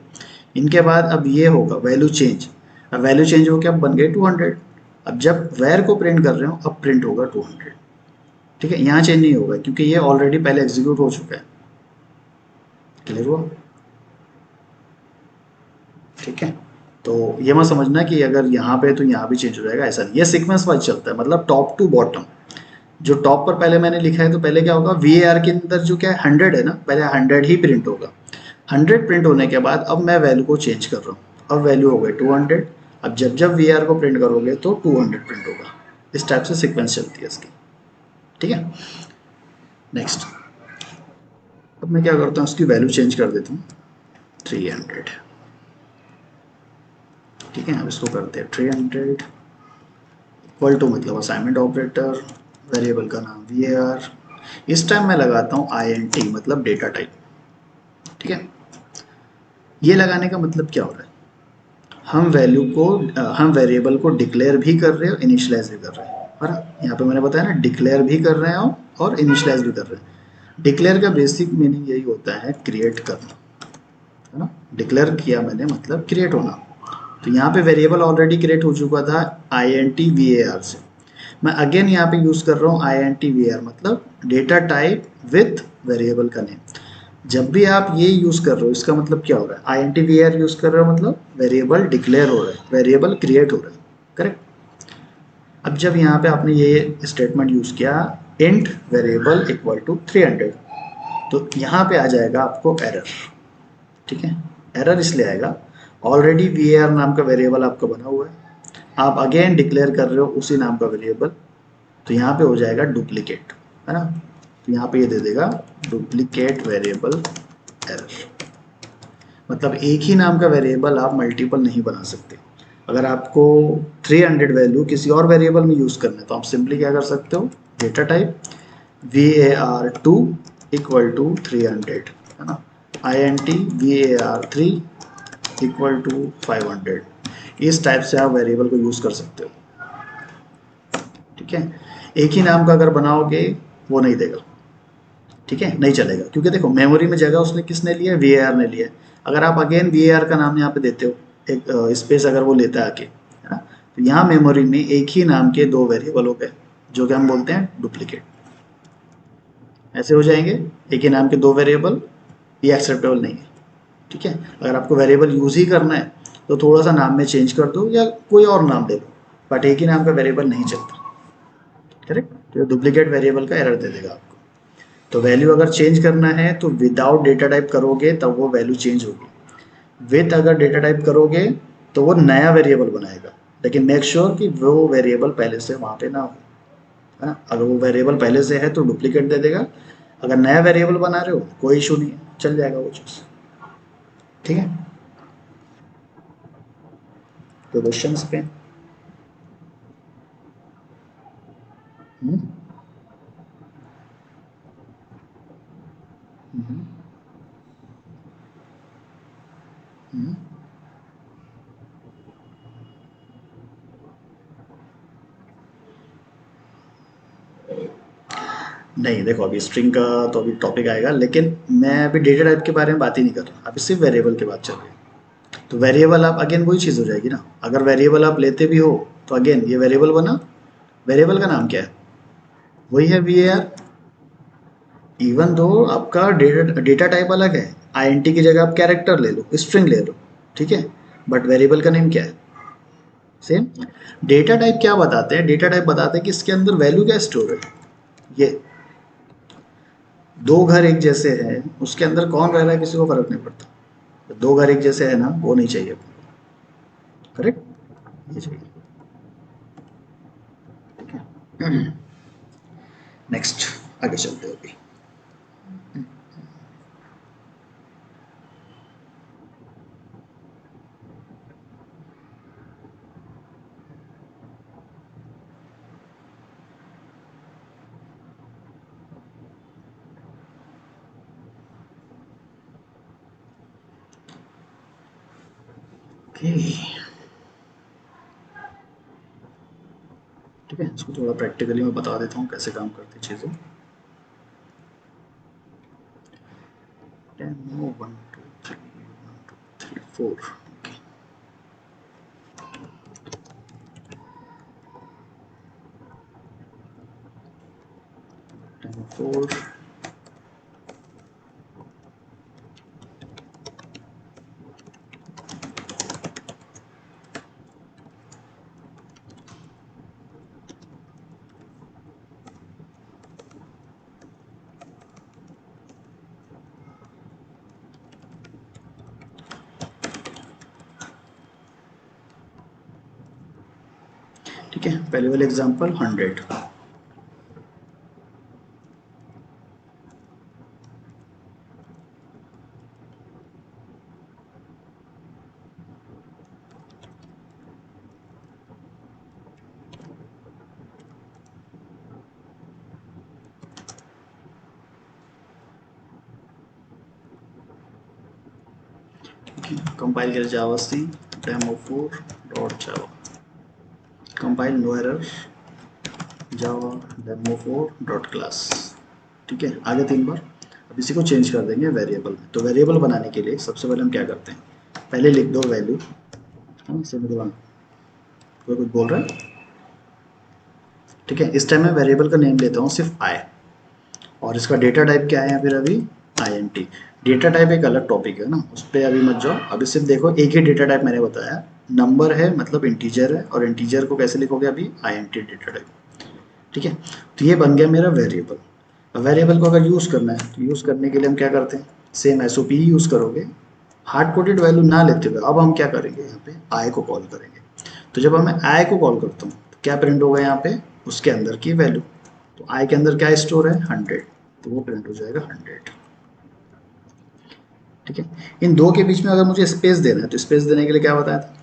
Speaker 1: इनके बाद अब ये होगा वैल्यू चेंज। अब वैल्यू चेंज हो के अब बन गए 200। अब जब वैर को प्रिंट कर रहे हो अब प्रिंट होगा 200। ठीक है, यहाँ चेंज नहीं होगा क्योंकि ये ऑलरेडी पहले एग्जीक्यूट हो चुका है। क्लियर हुआ? ठीक है, तो ये मत समझना कि अगर यहाँ पे तो यहाँ भी चेंज हो जाएगा, ऐसा नहीं। ये सीक्वेंस वाइज चलता है, मतलब टॉप टू बॉटम। जो टॉप पर पहले मैंने लिखा है तो पहले क्या होगा? VAR के अंदर जो क्या है 100 है ना, पहले 100 ही प्रिंट होगा। 100 प्रिंट होने के बाद अब मैं वैल्यू को चेंज कर रहा हूँ, अब वैल्यू हो गई 200। अब जब जब VAR को प्रिंट करोगे तो 200 प्रिंट होगा। इस टाइप से सीक्वेंस चलती है इसकी। ठीक है, नेक्स्ट, अब मैं क्या करता हूँ, उसकी वैल्यू चेंज कर देता हूँ 300। ठीक है, अब इसको करते हैं 300 इक्वल टू, मतलब असाइनमेंट ऑपरेटर, वेरिएबल का नाम VAR। इस टाइम मैं लगाता हूँ INT, मतलब डेटा टाइप। ठीक है, ये लगाने का मतलब क्या हो रहा है? हम वैल्यू को हम वेरिएबल को डिक्लेयर भी कर रहे हो, इनिशियलाइज भी कर रहे हैं, है ना? यहाँ पे मैंने बताया ना, डिक्लेयर भी कर रहे हो और इनिशियलाइज भी कर रहे हैं। डिक्लेयर का बेसिक मीनिंग यही होता है, क्रिएट करना, है ना? डिक्लेयर किया मैंने मतलब क्रिएट होना। तो यहाँ पे वेरिएबल ऑलरेडी क्रिएट हो चुका था INT VAR से। मैं अगेन यहाँ पे यूज कर रहा हूँ INT VAR, मतलब डेटा टाइप विथ वेरिएबल का नेम। जब भी आप ये यूज कर रहे हो इसका मतलब क्या हो रहा है? INT VAR यूज कर रहे हो मतलब वेरिएबल डिक्लेयर हो रहा है, वेरिएबल क्रिएट हो रहा है। करेक्ट। अब जब यहाँ पे आपने ये स्टेटमेंट यूज किया इंट वेरिएबल इक्वल टू 300, तो यहाँ पे आ जाएगा आपको एरर। ठीक है, एरर इसलिए आएगा, ऑलरेडी VAR नाम का वेरिएबल आपका बना हुआ है, आप अगेन डिक्लेयर कर रहे हो उसी नाम का वेरिएबल, तो यहाँ पे हो जाएगा डुप्लीकेट, है ना? तो यहाँ पे ये दे देगा डुप्लीकेट वेरिएबल एरर। मतलब एक ही नाम का वेरिएबल आप मल्टीपल नहीं बना सकते। अगर आपको 300 वैल्यू किसी और वेरिएबल में यूज़ करना है तो आप सिंपली क्या कर सकते हो? Data type VAR2 equal to 300, है ना? INT VAR3 equal to 500। इस टाइप से आप वेरिएबल को यूज़ कर सकते हो। ठीक है, एक ही नाम का अगर बनाओगे वो नहीं देगा। ठीक है, नहीं चलेगा, क्योंकि देखो मेमोरी में जगह उसने किसने लिया है? VAR ने लिया है। अगर आप अगेन VAR का नाम यहाँ पे देते हो, एक स्पेस अगर वो लेता है आके, है ना, तो यहाँ मेमोरी में एक ही नाम के दो वेरिएबल हो गए, जो कि हम बोलते हैं डुप्लीकेट। ऐसे हो जाएंगे एक ही नाम के दो वेरिएबल, ये एक्सेप्टेबल नहीं है। ठीक है, अगर आपको वेरिएबल यूज़ ही करना है तो थोड़ा सा नाम में चेंज कर दो या कोई और नाम ले लो, बट एक ही नाम का वेरिएबल नहीं चलता। करेक्ट, तो डुप्लीकेट वेरिएबल का एरर दे देगा आपको। तो वैल्यू अगर चेंज करना है तो विदाउट डेटा टाइप करोगे तब वो वैल्यू चेंज होगी, विथ अगर डेटा टाइप करोगे तो वो नया वेरिएबल बनाएगा। लेकिन मेक श्योर कि वो वेरिएबल पहले से वहाँ पे ना हो, है ना। अगर वो वेरिएबल पहले से है तो डुप्लीकेट दे देगा, अगर नया वेरिएबल बना रहे हो कोई इशू नहीं है, चल जाएगा वो चीज़। ठीक है, तो क्वेश्चन पे। हम्म, हम्म, हम्म। नहीं देखो, अभी स्ट्रिंग का तो अभी टॉपिक आएगा, लेकिन मैं अभी डेटा टाइप के बारे में बात ही नहीं कर रहा, अभी सिर्फ वेरिएबल की बात चल रही है। तो वेरिएबल आप अगेन वही चीज़ हो जाएगी ना, अगर वेरिएबल आप लेते भी हो तो अगेन ये वेरिएबल बना, वेरिएबल का नाम क्या है, वही है V A R. Even though आपका डेटा डेटा टाइप अलग है, आईएनटी की जगह आप कैरेक्टर ले लो, स्ट्रिंग ले लो, ठीक है, बट वेरिएबल का नेम क्या है, सेम। डेटा टाइप क्या बताते हैं, डेटा टाइप बताते हैं कि इसके अंदर वैल्यू क्या स्टोर है। ये दो घर एक जैसे हैं, उसके अंदर कौन रह रहा है किसी को फर्क नहीं पड़ता, दो घर एक जैसे है ना, वो नहीं चाहिए, करेक्ट, ये चाहिए। ठीक है, नेक्स्ट, आगे चलते हैं अभी। ओके, ठीक है, इसको थोड़ा प्रैक्टिकली मैं बता देता हूँ कैसे काम करती चीज़ें। Demo 1 2 3 demo 4। ठीक है, पहले वाले एग्जांपल 100। कंपाइल कर Java C demo 4 dot Java, compile no error, Java demo 4 dot class. ठीक है, आगे 3 बार। अब इसी को चेंज कर देंगे वेरिएबल में। तो वेरिएबल बनाने के लिए सबसे पहले हम क्या करते हैं, पहले लिख दो वैल्यू, हाँ सिमिलर, कोई कुछ बोल रहा है, ठीक है। इस टाइम मैं वेरिएबल का नेम लेता हूँ सिर्फ आई, और इसका डेटा टाइप क्या है फिर अभी, I N T. Data type एक अलग टॉपिक है ना, उस पर अभी मत जाओ, अभी सिर्फ देखो एक ही डेटा टाइप मैंने बताया, नंबर है मतलब इंटीजर है, और इंटीजर को कैसे लिखोगे अभी, I N T data type. ठीक है, तो ये बन गया मेरा वेरिएबल। अब वेरिएबल को अगर यूज़ करना है तो यूज़ करने के लिए हम क्या करते हैं, same S O P use करोगे, हार्ड कोडेड वैल्यू ना लेते हुए अब हम क्या करेंगे, यहाँ पे आई को कॉल करेंगे। तो जब मैं आई को कॉल करता हूँ तो क्या प्रिंट होगा यहाँ पे, उसके अंदर की वैल्यू। तो आई के अंदर क्या स्टोर है, 100, तो वो प्रिंट हो जाएगा 100। ठीक है, इन दो के बीच में अगर मुझे स्पेस देना है तो स्पेस देने के लिए क्या बताया था,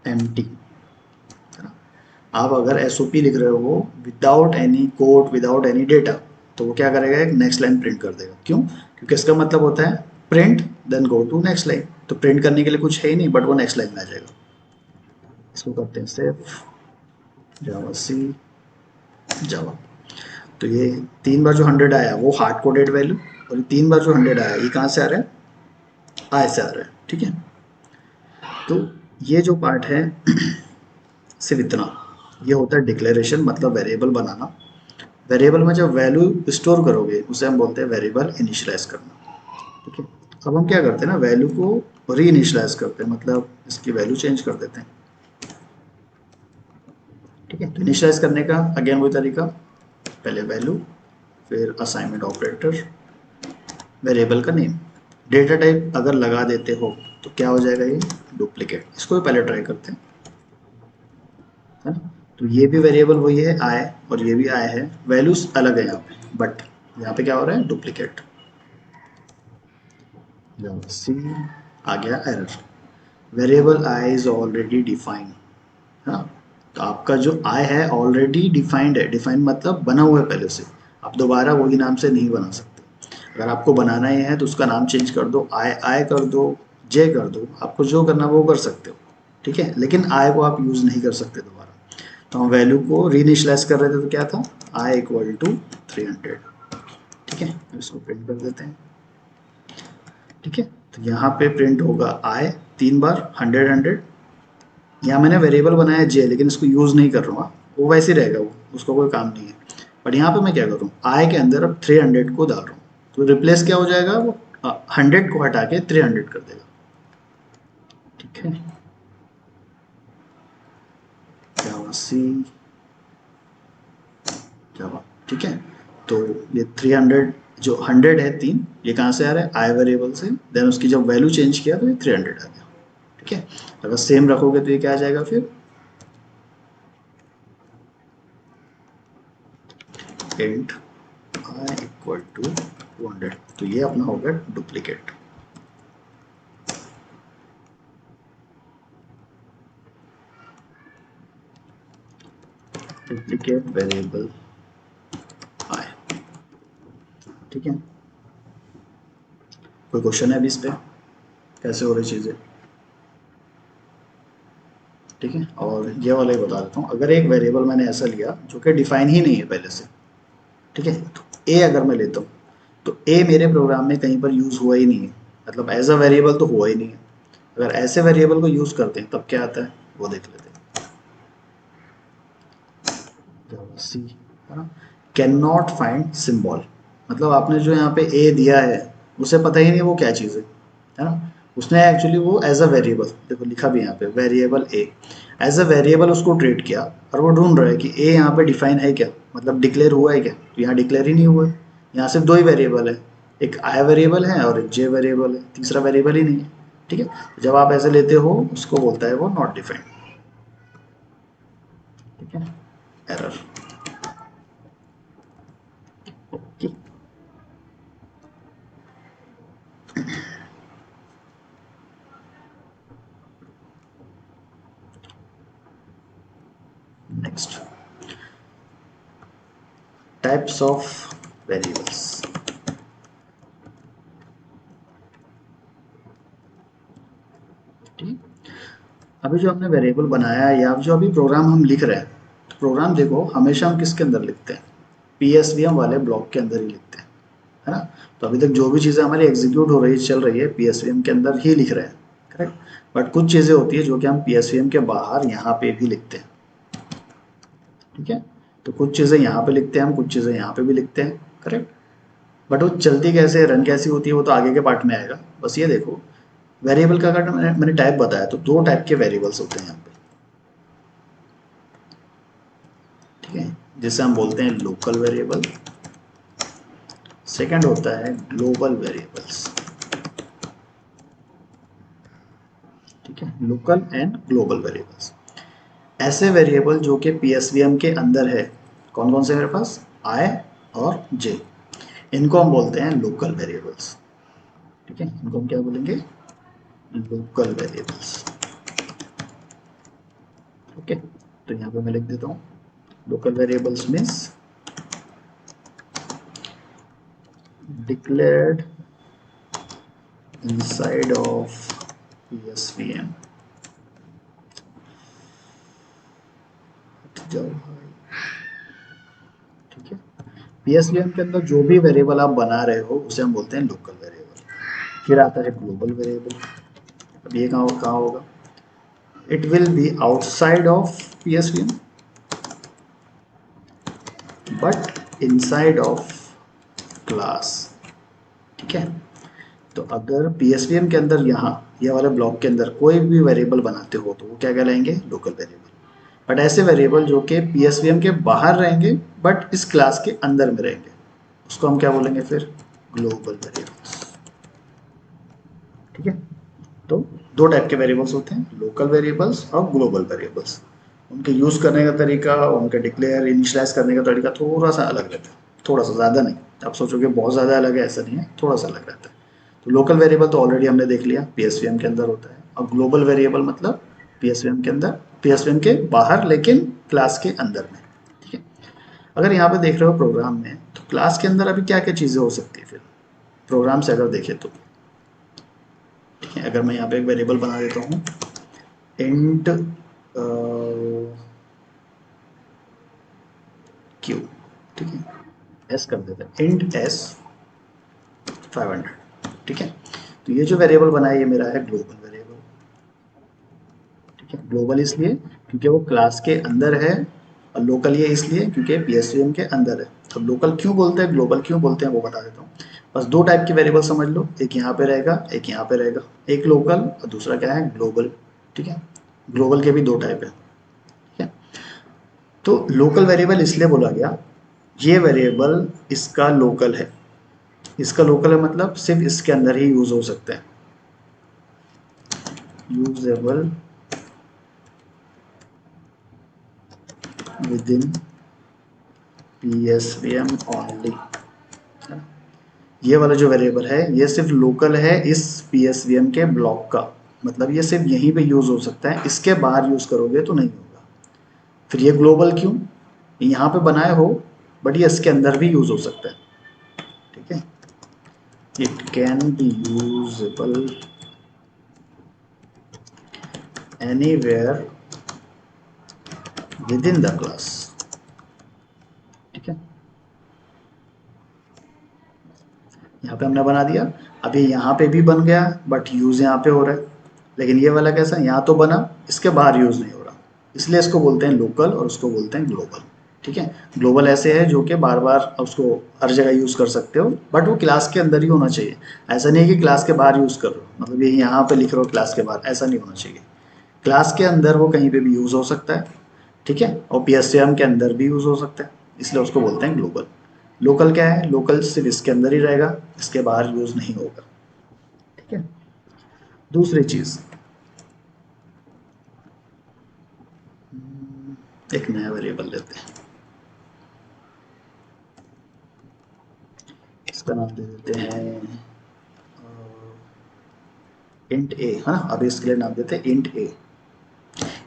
Speaker 1: एम टी, है ना। आप अगर एस ओ पी लिख रहे हो without any code without any data, तो वो क्या करेगा, एक नेक्स्ट लाइन प्रिंट कर देगा। क्यों, क्योंकि इसका मतलब होता है print then go to next line, तो प्रिंट करने के लिए कुछ है ही नहीं, बट वो नेक्स्ट लाइन में आ जाएगा। इसको करते हैं सेव जावा सी जावा। तो ये 3 बार जो 100 आया वो हार्ड कोडेड वैल्यू, और ये 3 बार जो 100 आया ये कहाँ से आ रहा है, आई से आ रहा है। ठीक है, तो ये जो पार्ट है सिर्फ इतना, ये होता है डिक्लेरेशन, मतलब वेरिएबल बनाना। वेरिएबल में जब वैल्यू स्टोर करोगे उसे हम बोलते हैं वेरिएबल इनिशियलाइज करना। ठीक है, अब हम क्या करते हैं ना, वैल्यू को री इनिशियलाइज करते हैं, मतलब इसकी वैल्यू चेंज कर देते हैं। ठीक है, तो इनिशियलाइज करने का अगेन वही तरीका, पहले वैल्यू, फिर असाइनमेंट ऑपरेटर, वेरिएबल का नेम, डेटा टाइप अगर लगा देते हो तो क्या हो जाएगा ये डुप्लीकेट। इसको भी पहले ट्राई करते हैं, है ना। तो ये भी वेरिएबल वही है आई और ये भी आई है, वैल्यूज अलग है यहाँ पे, बट यहाँ पे क्या हो रहा है डुप्लीकेट। सी आ गया error, variable I is already defined, है ना। तो आपका जो आई है ऑलरेडी डिफाइंड है, डिफाइंड मतलब बना हुआ है पहले से, आप दोबारा वही नाम से नहीं बना सकते। अगर आपको बनाना ही है तो उसका नाम चेंज कर दो, आई आई कर दो, जे कर दो, आपको जो करना वो कर सकते हो, ठीक है। लेकिन आई को आप यूज़ नहीं कर सकते दोबारा। तो हम वैल्यू को रीइनिशियलाइज कर रहे थे तो क्या था आई इक्वल टू 300, ठीक है। इसको प्रिंट कर देते हैं, ठीक है। तो यहाँ पे प्रिंट होगा आई 3 बार 100 यहाँ मैंने वेरिएबल बनाया जे, लेकिन इसको यूज़ नहीं कर रहा हूँ, वो वैसे ही रहेगा, वो उसको कोई काम नहीं है। बट यहाँ पे मैं क्या कर रहा हूँ आई के अंदर अब 300 को डाल रहा हूँ, तो रिप्लेस क्या हो जाएगा वो 100 को हटा के 300 कर देगा, ठीक है। क्या हुआ सी क्या हुआ, ठीक है। तो ये 300 जो 100 है 3, ये कहाँ से आ रहा है आई वेरिएबल से, देन उसकी जब वैल्यू चेंज किया तो ये 300 आ गया, ठीक है। अगर सेम रखोगे तो ये क्या आ जाएगा फिर इंट आई इक्वल टू 200, तो ये अपना हो गया डुप्लीकेट। डुप्लीकेट वेरिएबल आई, ठीक है। कोई क्वेश्चन है अभी इस पे, कैसे हो रही चीज़ें, ठीक है। और ये वाला ही बता देता हूँ, अगर एक वेरिएबल मैंने ऐसा लिया जो कि डिफाइन ही नहीं है पहले से, ठीक है, तो ए अगर मैं लेता हूँ तो ए मेरे प्रोग्राम में कहीं पर यूज़ हुआ ही नहीं है, मतलब एज अ वेरिएबल तो हुआ ही नहीं है। अगर ऐसे वेरिएबल को यूज़ करते हैं तब क्या आता है वो देख लेते हैं। सी, है ना। कैन नॉट फाइंड सिम्बॉल, मतलब आपने जो यहाँ पे ए दिया है उसे पता ही नहीं वो क्या चीज़ है ना। उसने एक्चुअली वो एज अ वेरिएबल, देखो लिखा भी यहाँ पे variable A, as a variable उसको ट्रीट किया, और वो ढूंढ रहा है कि ए यहाँ पे डिफाइन है क्या, मतलब डिक्लेयर हुआ है क्या, तो यहाँ डिक्लेयर ही नहीं हुआ है। यहाँ सिर्फ दो ही वेरिएबल है, एक आई वेरिएबल है और एक जे वेरिएबल है, तीसरा वेरिएबल ही नहीं है, ठीक है। जब आप ऐसे लेते हो उसको बोलता है वो नॉट डिफाइंड, ठीक है, error, okay. Next, types of variables, ठीक। अभी जो हमने वेरिएबल बनाया है या जो अभी प्रोग्राम हम लिख रहे हैं, तो प्रोग्राम देखो हमेशा हम किसके अंदर लिखते हैं, पीएसवीएम वाले ब्लॉक के अंदर ही लिखते हैं, है ना। तो अभी तक जो भी चीज़ें हमारी एग्जीक्यूट हो रही है चल रही है पीएसवीएम के अंदर ही लिख रहे हैं, करेक्ट। बट कुछ चीज़ें होती है जो कि हम पीएसवीएम के बाहर यहाँ पे भी लिखते हैं, ठीक है। तो कुछ चीज़ें यहाँ पे लिखते हैं हम, कुछ चीज़ें यहाँ पे भी लिखते हैं, करेक्ट। बट वो चलती कैसे रन कैसी होती है वो तो आगे के पार्ट में आएगा। बस ये देखो वेरिएबल का अगर मैंने टाइप बताया तो दो टाइप के वेरिएबल्स होते हैं यहाँ पे, ठीक है, जिसे हम बोलते हैं लोकल वेरिएबल, सेकंड होता है ग्लोबल वेरिएबल्स, ठीक है, लोकल एंड ग्लोबल वेरिएबल्स। ऐसे वेरिएबल जो कि पीएसवीएम के अंदर है, कौन कौन से मेरे पास आई और जे, इनको हम बोलते हैं लोकल वेरिएबल्स, ठीक है। इनको हम क्या बोलेंगे लोकल वेरिएबल्स, ओके। तो यहाँ पे मैं लिख देता हूँ local variables means declared inside of PSVM, ठीक है। PSVM के अंदर जो भी वेरिएबल आप बना रहे हो उसे हम बोलते हैं लोकल वेरिएबल। फिर आता है ग्लोबल वेरिएबल, अब ये कहाँ होगा, it will be outside of PSVM but inside of class, ठीक है। तो अगर पीएसवीएम के अंदर यहाँ ये वाले ब्लॉक के अंदर कोई भी वेरिएबल बनाते हो तो वो क्या कहलाएंगे लोकल वेरिएबल। बट ऐसे वेरिएबल जो कि पीएसवीएम के बाहर रहेंगे बट इस क्लास के अंदर में रहेंगे उसको हम क्या बोलेंगे फिर ग्लोबल वेरिएबल्स, ठीक है। तो दो टाइप के वेरिएबल्स होते हैं, लोकल वेरिएबल्स और ग्लोबल वेरिएबल्स। उनके यूज़ करने का तरीका, उनके डिक्लेयर इनिशियलाइज करने का तरीका थोड़ा सा अलग रहता है, थोड़ा सा, ज़्यादा नहीं। आप सोचोगे बहुत ज़्यादा अलग है, ऐसा नहीं है, थोड़ा सा अलग रहता है। तो लोकल वेरिएबल तो ऑलरेडी हमने देख लिया, पीएसवीएम के अंदर होता है। और ग्लोबल वेरिएबल मतलब पीएसवीएम के अंदर, पीएसवीएम के बाहर, लेकिन क्लास के अंदर में। ठीक है, अगर यहाँ पे देख रहे हो प्रोग्राम में, तो क्लास के अंदर अभी क्या क्या चीज़ें हो सकती है फिर प्रोग्राम से अगर देखें तो। ठीक है, अगर मैं यहाँ पे एक वेरिएबल बना देता हूँ इंट क्यू, ठीक है, एस कर देते हैं, इंट एस 500। ठीक है, तो ये जो वेरिएबल बना है ये मेरा है ग्लोबल वेरिएबल। ठीक है, ग्लोबल इसलिए क्योंकि वो क्लास के अंदर है, और लोकल ये इसलिए क्योंकि पीएसवीएम के अंदर है। तो लोकल क्यों बोलते हैं, ग्लोबल क्यों बोलते हैं, वो बता देता हूँ। बस दो टाइप की वेरिएबल समझ लो, एक यहाँ पे रहेगा, एक यहाँ पे रहेगा। एक लोकल और दूसरा क्या है, ग्लोबल। ठीक है, ग्लोबल के भी दो टाइप है। ठीक है, तो लोकल वेरिएबल इसलिए बोला गया, ये वेरिएबल इसका लोकल है। इसका लोकल है मतलब सिर्फ इसके अंदर ही यूज हो सकते हैं, यूजेबल विद इन पीएसवीएम ओनली। ये वाला जो वेरिएबल है ये सिर्फ लोकल है इस पीएसवीएम के ब्लॉक का, मतलब ये सिर्फ यहीं पे यूज हो सकता है, इसके बाहर यूज करोगे तो नहीं होगा। फिर ये ग्लोबल क्यों, यहाँ पे बनाए हो बट ये इसके अंदर भी यूज हो सकता है। ठीक है, it can be usable anywhere with in the class. ठीक है, यहाँ पे हमने बना दिया, अभी यहाँ पे भी बन गया बट यूज़ यहाँ पे हो रहा है। लेकिन ये वाला कैसा, यहाँ तो बना, इसके बाहर यूज़ नहीं हो रहा, इसलिए इसको बोलते हैं लोकल और उसको बोलते हैं ग्लोबल। ठीक है, ग्लोबल ऐसे है जो कि बार बार उसको हर जगह यूज़ कर सकते हो, बट वो क्लास के अंदर ही होना चाहिए। ऐसा नहीं है कि क्लास के बाहर यूज़ कर रहे हो, मतलब ये यहाँ पे लिख रहे हो क्लास के बाहर, ऐसा नहीं होना चाहिए। क्लास के अंदर वो कहीं पे भी यूज़ हो सकता है। ठीक है, और पीएसवीएम के अंदर भी यूज़ हो सकता है, इसलिए उसको बोलते हैं ग्लोबल। लोकल क्या है, लोकल सिर्फ इसके अंदर ही रहेगा, इसके बाहर यूज़ नहीं होगा। ठीक है, दूसरी चीज़, एक नया वेरिएबल लेते हैं, इसका नाम दे देते हैं इंट ए, है ना। अभी इसके लिए नाम देते हैं इंट ए।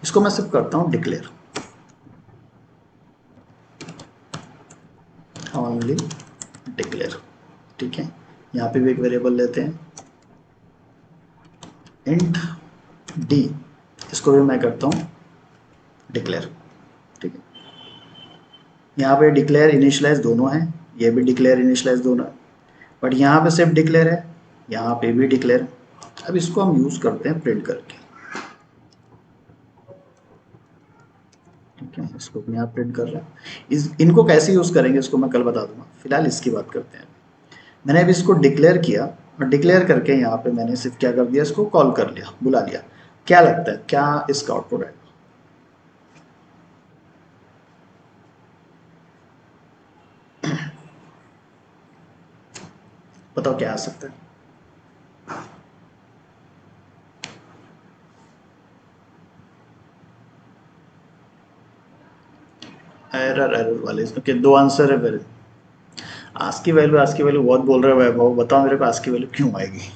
Speaker 1: इसको मैं सिर्फ करता हूँ डिक्लेयर, ओनली डिक्लेयर। ठीक है, यहाँ पे भी एक वेरिएबल लेते हैं इंट डी, इसको भी मैं करता हूँ डिक्लेयर। ठीक है, यहाँ पे डिक्लेयर इनिशियलाइज दोनों हैं, ये भी डिक्लेयर इनिशियलाइज दोनों है, बट यहाँ पे सिर्फ डिक्लेयर है, यहाँ पे भी डिक्लेयर। अब इसको हम यूज़ करते हैं प्रिंट करके। ठीक है, इसको भी यहाँ प्रिंट कर रहे हैं। इनको कैसे यूज़ करेंगे इसको मैं कल बता दूंगा, फिलहाल इसकी बात करते हैं। मैंने अभी इसको डिक्लेयर किया, और डिक्लेयर करके यहाँ पे मैंने सिर्फ क्या कर दिया, इसको कॉल कर लिया, बुला लिया। क्या लगता है क्या इसका आउटपुट आएगा, बताओ क्या आ सकता है। एरर, एरर वाले इसके दो आंसर है मेरे। आज की वैल्यू बहुत बोल रहे हो वैभव, बताओ मेरे को आज की वैल्यू क्यों आएगी।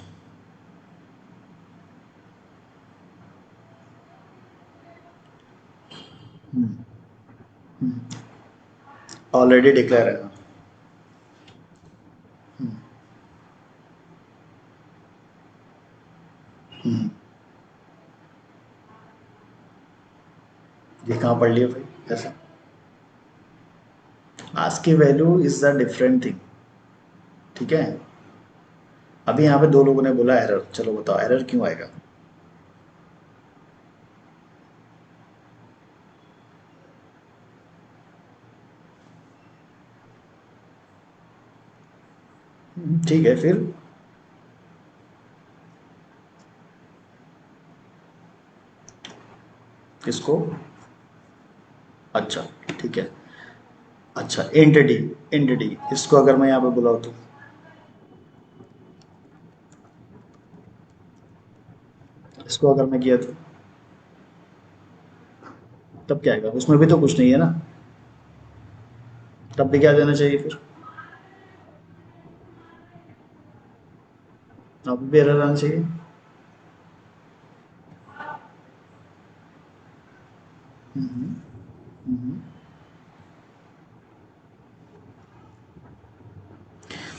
Speaker 1: ऑलरेडी डिक्लेयर है। हम्म, हम्म, ये कहाँ पढ़ लिया भाई ऐसा। आज की value is the different thing. ठीक है, अभी यहाँ पे दो लोगों ने बोला एरर, चलो बताओ एरर क्यों आएगा। ठीक है फिर, किसको, अच्छा ठीक है, अच्छा एंटिटी, एंटिटी इसको अगर मैं यहाँ पे बुलाऊँ तो इसको अगर मैं किया तो तब क्या आएगा? उसमें भी तो कुछ नहीं है ना, तब भी क्या देना चाहिए फिर? अब भी एरर आना चाहिए। हम्म, हम्म।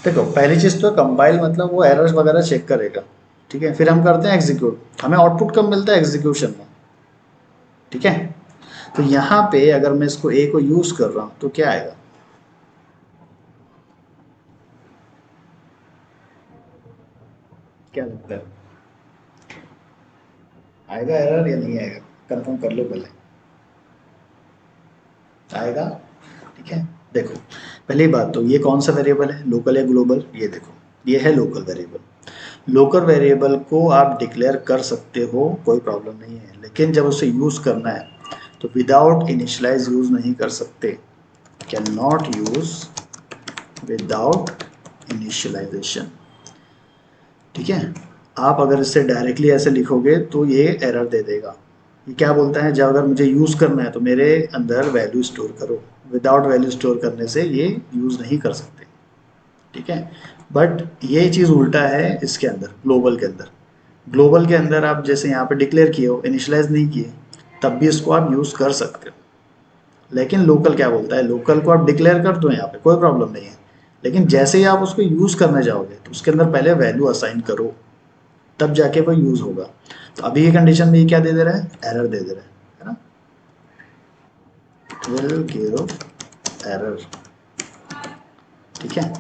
Speaker 1: देखो पहली चीज़ तो कंपाइल मतलब वो एरर्स वगैरह चेक करेगा, ठीक है, फिर हम करते हैं एग्जीक्यूट, हमें आउटपुट कब मिलता है? एग्जीक्यूशन में, ठीक है। तो यहाँ पे अगर मैं इसको ए को यूज़ कर रहा हूँ तो क्या आएगा? क्या लगता है, आएगा एरर या नहीं आएगा? कंफर्म कर लो पहले। आएगा, ठीक है। देखो पहली बात तो ये कौन सा वेरिएबल है, लोकल या ग्लोबल? ये देखो, ये है लोकल वेरिएबल। लोकल वेरिएबल को आप डिक्लेयर कर सकते हो, कोई प्रॉब्लम नहीं है, लेकिन जब उसे यूज़ करना है तो विदाउट इनिशियलाइज यूज़ नहीं कर सकते। Can not use without initialization, ठीक है। आप अगर इसे डायरेक्टली ऐसे लिखोगे तो ये एरर दे देगा। ये क्या बोलता है, जब अगर मुझे यूज़ करना है तो मेरे अंदर वैल्यू स्टोर करो, विदाउट वैल्यू स्टोर करने से ये यूज़ नहीं कर सकते, ठीक है। बट ये चीज़ उल्टा है इसके अंदर, ग्लोबल के अंदर। ग्लोबल के अंदर आप जैसे यहाँ पे डिक्लेयर किए हो, इनिशियलाइज नहीं किए, तब भी इसको आप यूज़ कर सकते हो। लेकिन लोकल क्या बोलता है, लोकल को आप डिक्लेयर कर दो यहाँ पे, कोई प्रॉब्लम नहीं है, लेकिन जैसे ही आप उसको यूज़ करने जाओगे तो उसके अंदर पहले वैल्यू असाइन करो, तब जाके वो यूज़ होगा। तो अभी ये कंडीशन में ये क्या दे दे रहा है, एरर दे दे रहा है ना। 12 केरो एरर, ठीक है।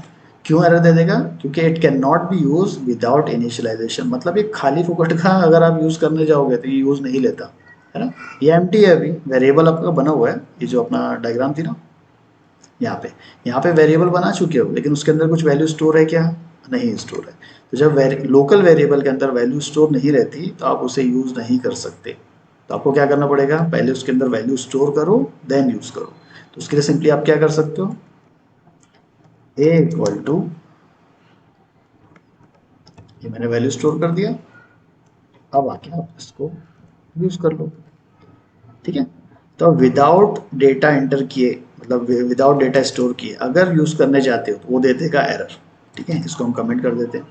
Speaker 1: क्यों एरर दे देगा? क्योंकि it can not be use without initialization, मतलब ये खाली फुकट का अगर आप यूज़ करने जाओगे तो ये यूज़ नहीं लेता, है ना। ये एम्प्टी है, अभी वेरिएबल आपका बना हुआ है, ये जो अपना डायग्राम थी ना, यहाँ पे वेरिएबल बना चुके हो, लेकिन उसके अंदर कुछ वैल्यू स्टोर है क्या? नहीं स्टोर है। तो जब लोकल वेरिएबल के अंदर वैल्यू स्टोर नहीं रहती तो आप उसे यूज़ नहीं कर सकते। तो आपको क्या करना पड़ेगा, पहले उसके अंदर वैल्यू स्टोर करो, देन यूज़ करो। तो उसके लिए सिंपली आप क्या कर सकते हो, ए इक्वल टू, ये मैंने वैल्यू स्टोर कर दिया, अब आके आप इसको यूज़ कर लो, ठीक है। तो विदाउट डेटा एंटर किए, मतलब विदाउट डेटा स्टोर किए अगर यूज़ करने जाते हो तो वो दे देगा एरर, ठीक है। इसको हम कमेंट कर देते हैं।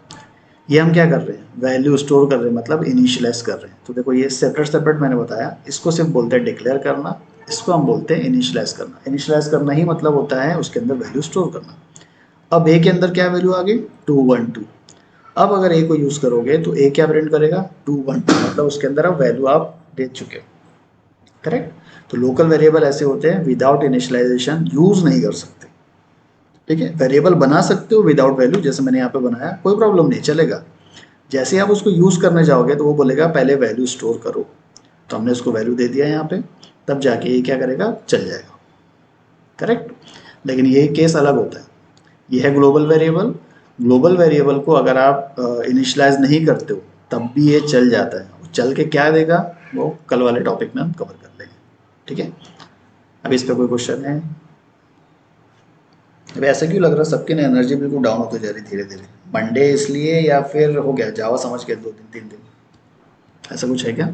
Speaker 1: ये हम क्या कर रहे हैं, वैल्यू स्टोर कर रहे हैं, मतलब इनिशियलाइज कर रहे हैं। तो देखो ये सेपरेट सेपरेट मैंने बताया, इसको सिर्फ बोलते हैं डिक्लेयर करना, इसको हम बोलते हैं इनिशियलाइज करना। इनिशियलाइज करना ही मतलब होता है उसके अंदर वैल्यू स्टोर करना। अब ए के अंदर क्या वैल्यू आ गई, 212। अब अगर ए को यूज़ करोगे तो ए क्या प्रिंट करेगा, 212, मतलब उसके अंदर अब वैल्यू आप दे चुके हो, करेक्ट। तो लोकल वेरिएबल ऐसे होते हैं, विदाउट इनिशियलाइजेशन यूज़ नहीं कर सकते, ठीक है। वेरिएबल बना सकते हो विदाउट वैल्यू, जैसे मैंने यहाँ पे बनाया, कोई प्रॉब्लम नहीं, चलेगा। जैसे ही आप उसको यूज़ करने जाओगे तो वो बोलेगा पहले वैल्यू स्टोर करो। तो हमने उसको वैल्यू दे दिया यहाँ पे, तब जाके ये क्या करेगा, चल जाएगा, करेक्ट। लेकिन ये केस अलग होता है, ये है ग्लोबल वेरिएबल। ग्लोबल वेरिएबल को अगर आप इनिशियलाइज नहीं करते हो तब भी ये चल जाता है। चल के क्या देगा वो कल वाले टॉपिक में हम कवर कर लेंगे, ठीक है। अब इस पर कोई क्वेश्चन है? अब ऐसा क्यों लग रहा है सबकी ना एनर्जी बिल्कुल डाउन होती जा रही धीरे धीरे? मंडे इसलिए या फिर हो गया जावा समझ के 2 दिन 3 दिन, ऐसा कुछ है क्या?